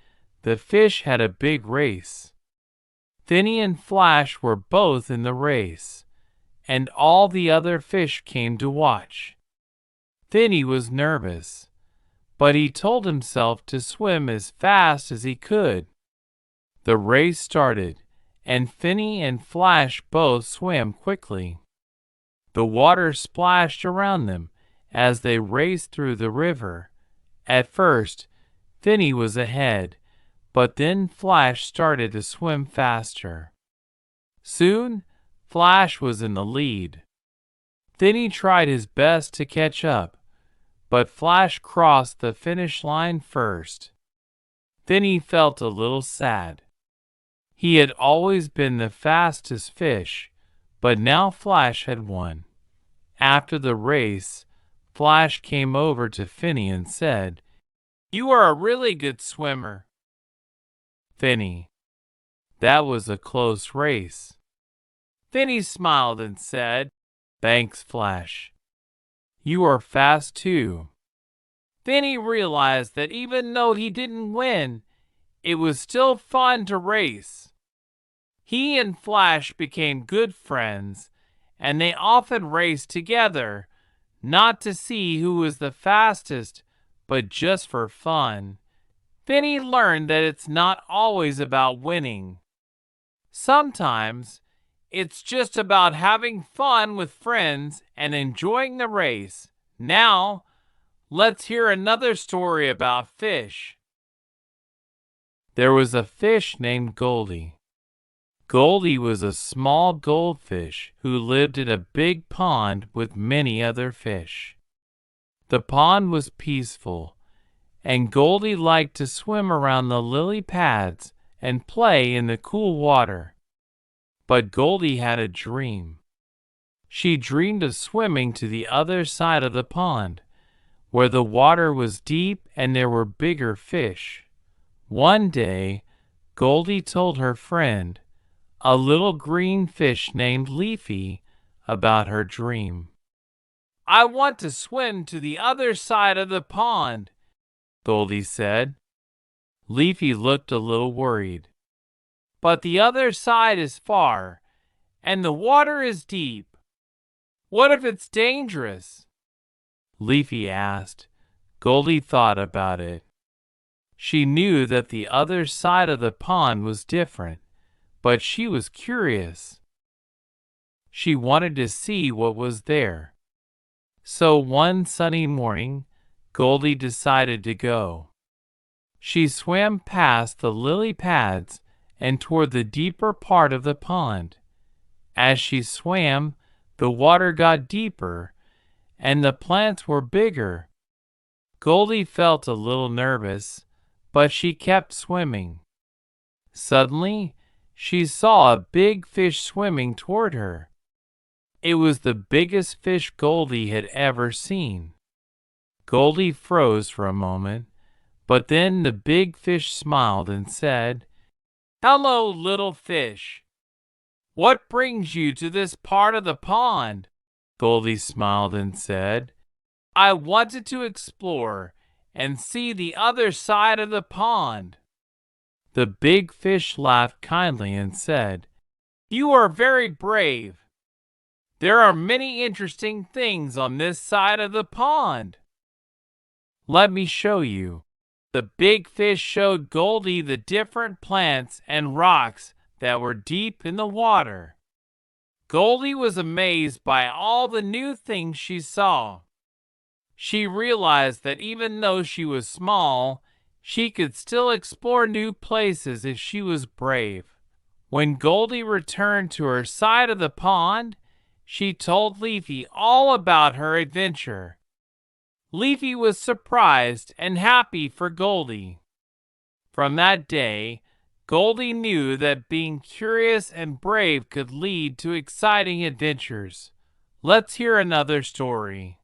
the fish had a big race. Finny and Flash were both in the race, and all the other fish came to watch. Finny was nervous, but he told himself to swim as fast as he could. The race started, and Finny and Flash both swam quickly. The water splashed around them as they raced through the river. At first, Finny was ahead, but then Flash started to swim faster. Soon, Flash was in the lead. Finny tried his best to catch up, but Flash crossed the finish line first. Finny felt a little sad. He had always been the fastest fish, but now Flash had won. After the race, Flash came over to Finny and said, "You are a really good swimmer." Finny: "That was a close race." Finny smiled and said, "Thanks, Flash. You are fast too." Finny realized that even though he didn't win, it was still fun to race. He and Flash became good friends, and they often raced together, not to see who was the fastest, but just for fun. Finny learned that it's not always about winning. Sometimes, it's just about having fun with friends and enjoying the race. Now, let's hear another story about fish. There was a fish named Goldie. Goldie was a small goldfish who lived in a big pond with many other fish. The pond was peaceful, and Goldie liked to swim around the lily pads and play in the cool water. But Goldie had a dream. She dreamed of swimming to the other side of the pond, where the water was deep and there were bigger fish. One day, Goldie told her friend, a little green fish named Leafy, about her dream. I want to swim to the other side of the pond, Goldie said. Leafy looked a little worried. But the other side is far, and the water is deep. What if it's dangerous? Leafy asked. Goldie thought about it. She knew that the other side of the pond was different, but she was curious. She wanted to see what was there. So one sunny morning, Goldie decided to go. She swam past the lily pads and toward the deeper part of the pond. As she swam, the water got deeper, and the plants were bigger. Goldie felt a little nervous, but she kept swimming. Suddenly, she saw a big fish swimming toward her. It was the biggest fish Goldie had ever seen. Goldie froze for a moment, but then the big fish smiled and said, "Hello, little fish. What brings you to this part of the pond?" Goldie smiled and said, "I wanted to explore and see the other side of the pond." The big fish laughed kindly and said, "You are very brave. There are many interesting things on this side of the pond. Let me show you." The big fish showed Goldie the different plants and rocks that were deep in the water. Goldie was amazed by all the new things she saw. She realized that even though she was small, she could still explore new places if she was brave. When Goldie returned to her side of the pond, she told Leafy all about her adventure. Leafy was surprised and happy for Goldie. From that day, Goldie knew that being curious and brave could lead to exciting adventures. Let's hear another story.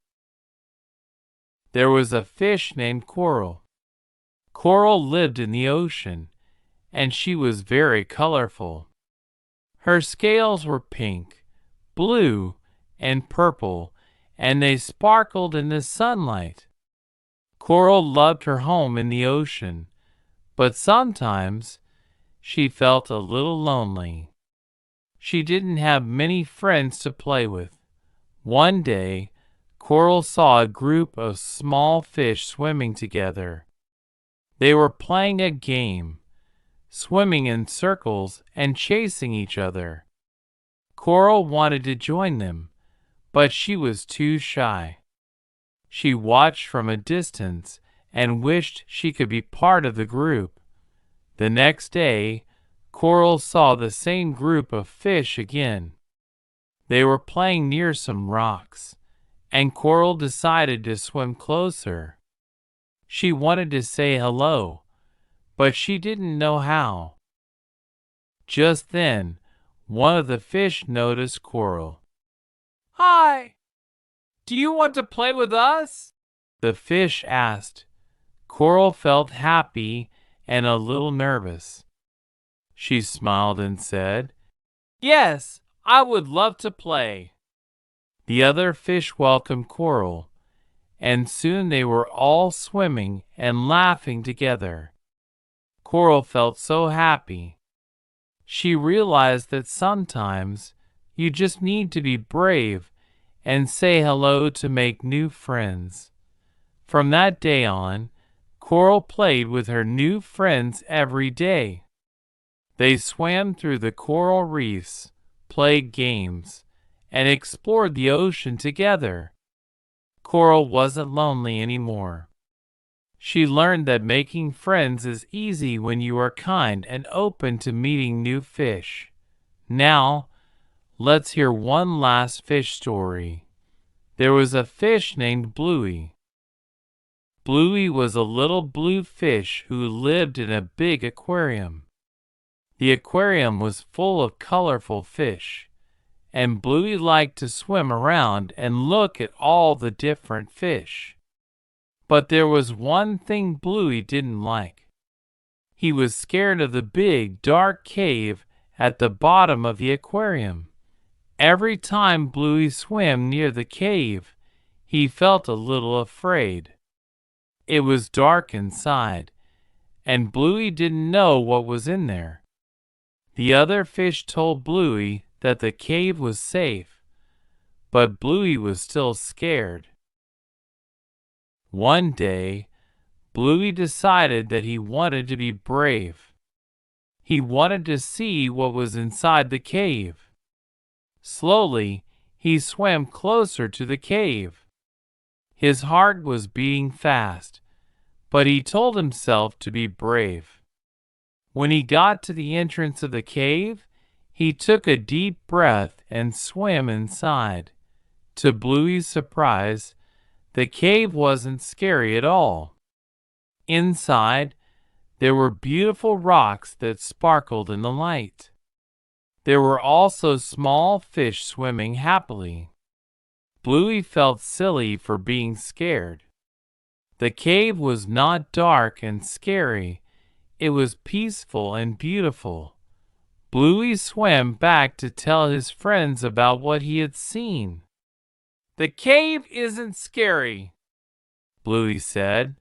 There was a fish named Coral. Coral lived in the ocean, and she was very colorful. Her scales were pink, blue, and purple, and they sparkled in the sunlight. Coral loved her home in the ocean, but sometimes she felt a little lonely. She didn't have many friends to play with. One day, Coral saw a group of small fish swimming together. They were playing a game, swimming in circles and chasing each other. Coral wanted to join them, but she was too shy. She watched from a distance and wished she could be part of the group. The next day, Coral saw the same group of fish again. They were playing near some rocks, and Coral decided to swim closer. She wanted to say hello, but she didn't know how. Just then, one of the fish noticed Coral. "Hi! Do you want to play with us?" the fish asked. Coral felt happy and a little nervous. She smiled and said, "Yes, I would love to play." The other fish welcomed Coral, and soon they were all swimming and laughing together. Coral felt so happy. She realized that sometimes you just need to be brave and say hello to make new friends. From that day on, Coral played with her new friends every day. They swam through the coral reefs, played games, and explored the ocean together. Coral wasn't lonely anymore. She learned that making friends is easy when you are kind and open to meeting new fish. Now, let's hear one last fish story. There was a fish named Bluey. Bluey was a little blue fish who lived in a big aquarium. The aquarium was full of colorful fish, and Bluey liked to swim around and look at all the different fish. But there was one thing Bluey didn't like. He was scared of the big, dark cave at the bottom of the aquarium. Every time Bluey swam near the cave, he felt a little afraid. It was dark inside, and Bluey didn't know what was in there. The other fish told Bluey that the cave was safe, but Bluey was still scared. One day, Bluey decided that he wanted to be brave. He wanted to see what was inside the cave. Slowly, he swam closer to the cave. His heart was beating fast, but he told himself to be brave. When he got to the entrance of the cave, he took a deep breath and swam inside. To Bluey's surprise, the cave wasn't scary at all. Inside, there were beautiful rocks that sparkled in the light. There were also small fish swimming happily. Bluey felt silly for being scared. The cave was not dark and scary. It was peaceful and beautiful. Bluey swam back to tell his friends about what he had seen. "The cave isn't scary," Bluey said.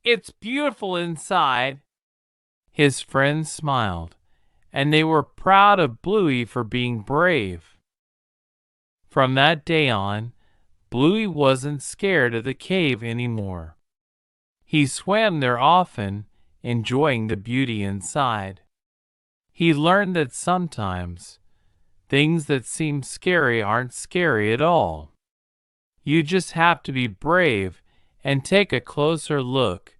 "It's beautiful inside." His friends smiled, and they were proud of Bluey for being brave. From that day on, Bluey wasn't scared of the cave anymore. He swam there often, enjoying the beauty inside. He learned that sometimes things that seem scary aren't scary at all. You just have to be brave and take a closer look.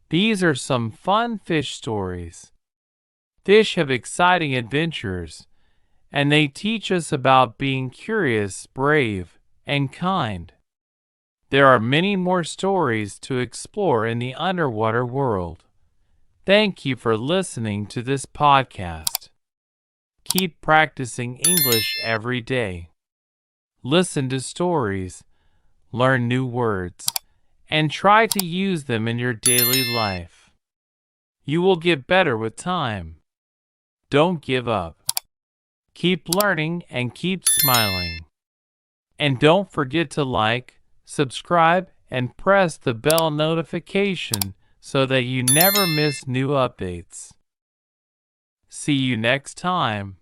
These are some fun fish stories. Fish have exciting adventures, and they teach us about being curious, brave, and kind. There are many more stories to explore in the underwater world. Thank you for listening to this podcast. Keep practicing English every day. Listen to stories, learn new words, and try to use them in your daily life. You will get better with time. Don't give up. Keep learning and keep smiling. And don't forget to like, subscribe, and press the bell notification so that you never miss new updates. See you next time.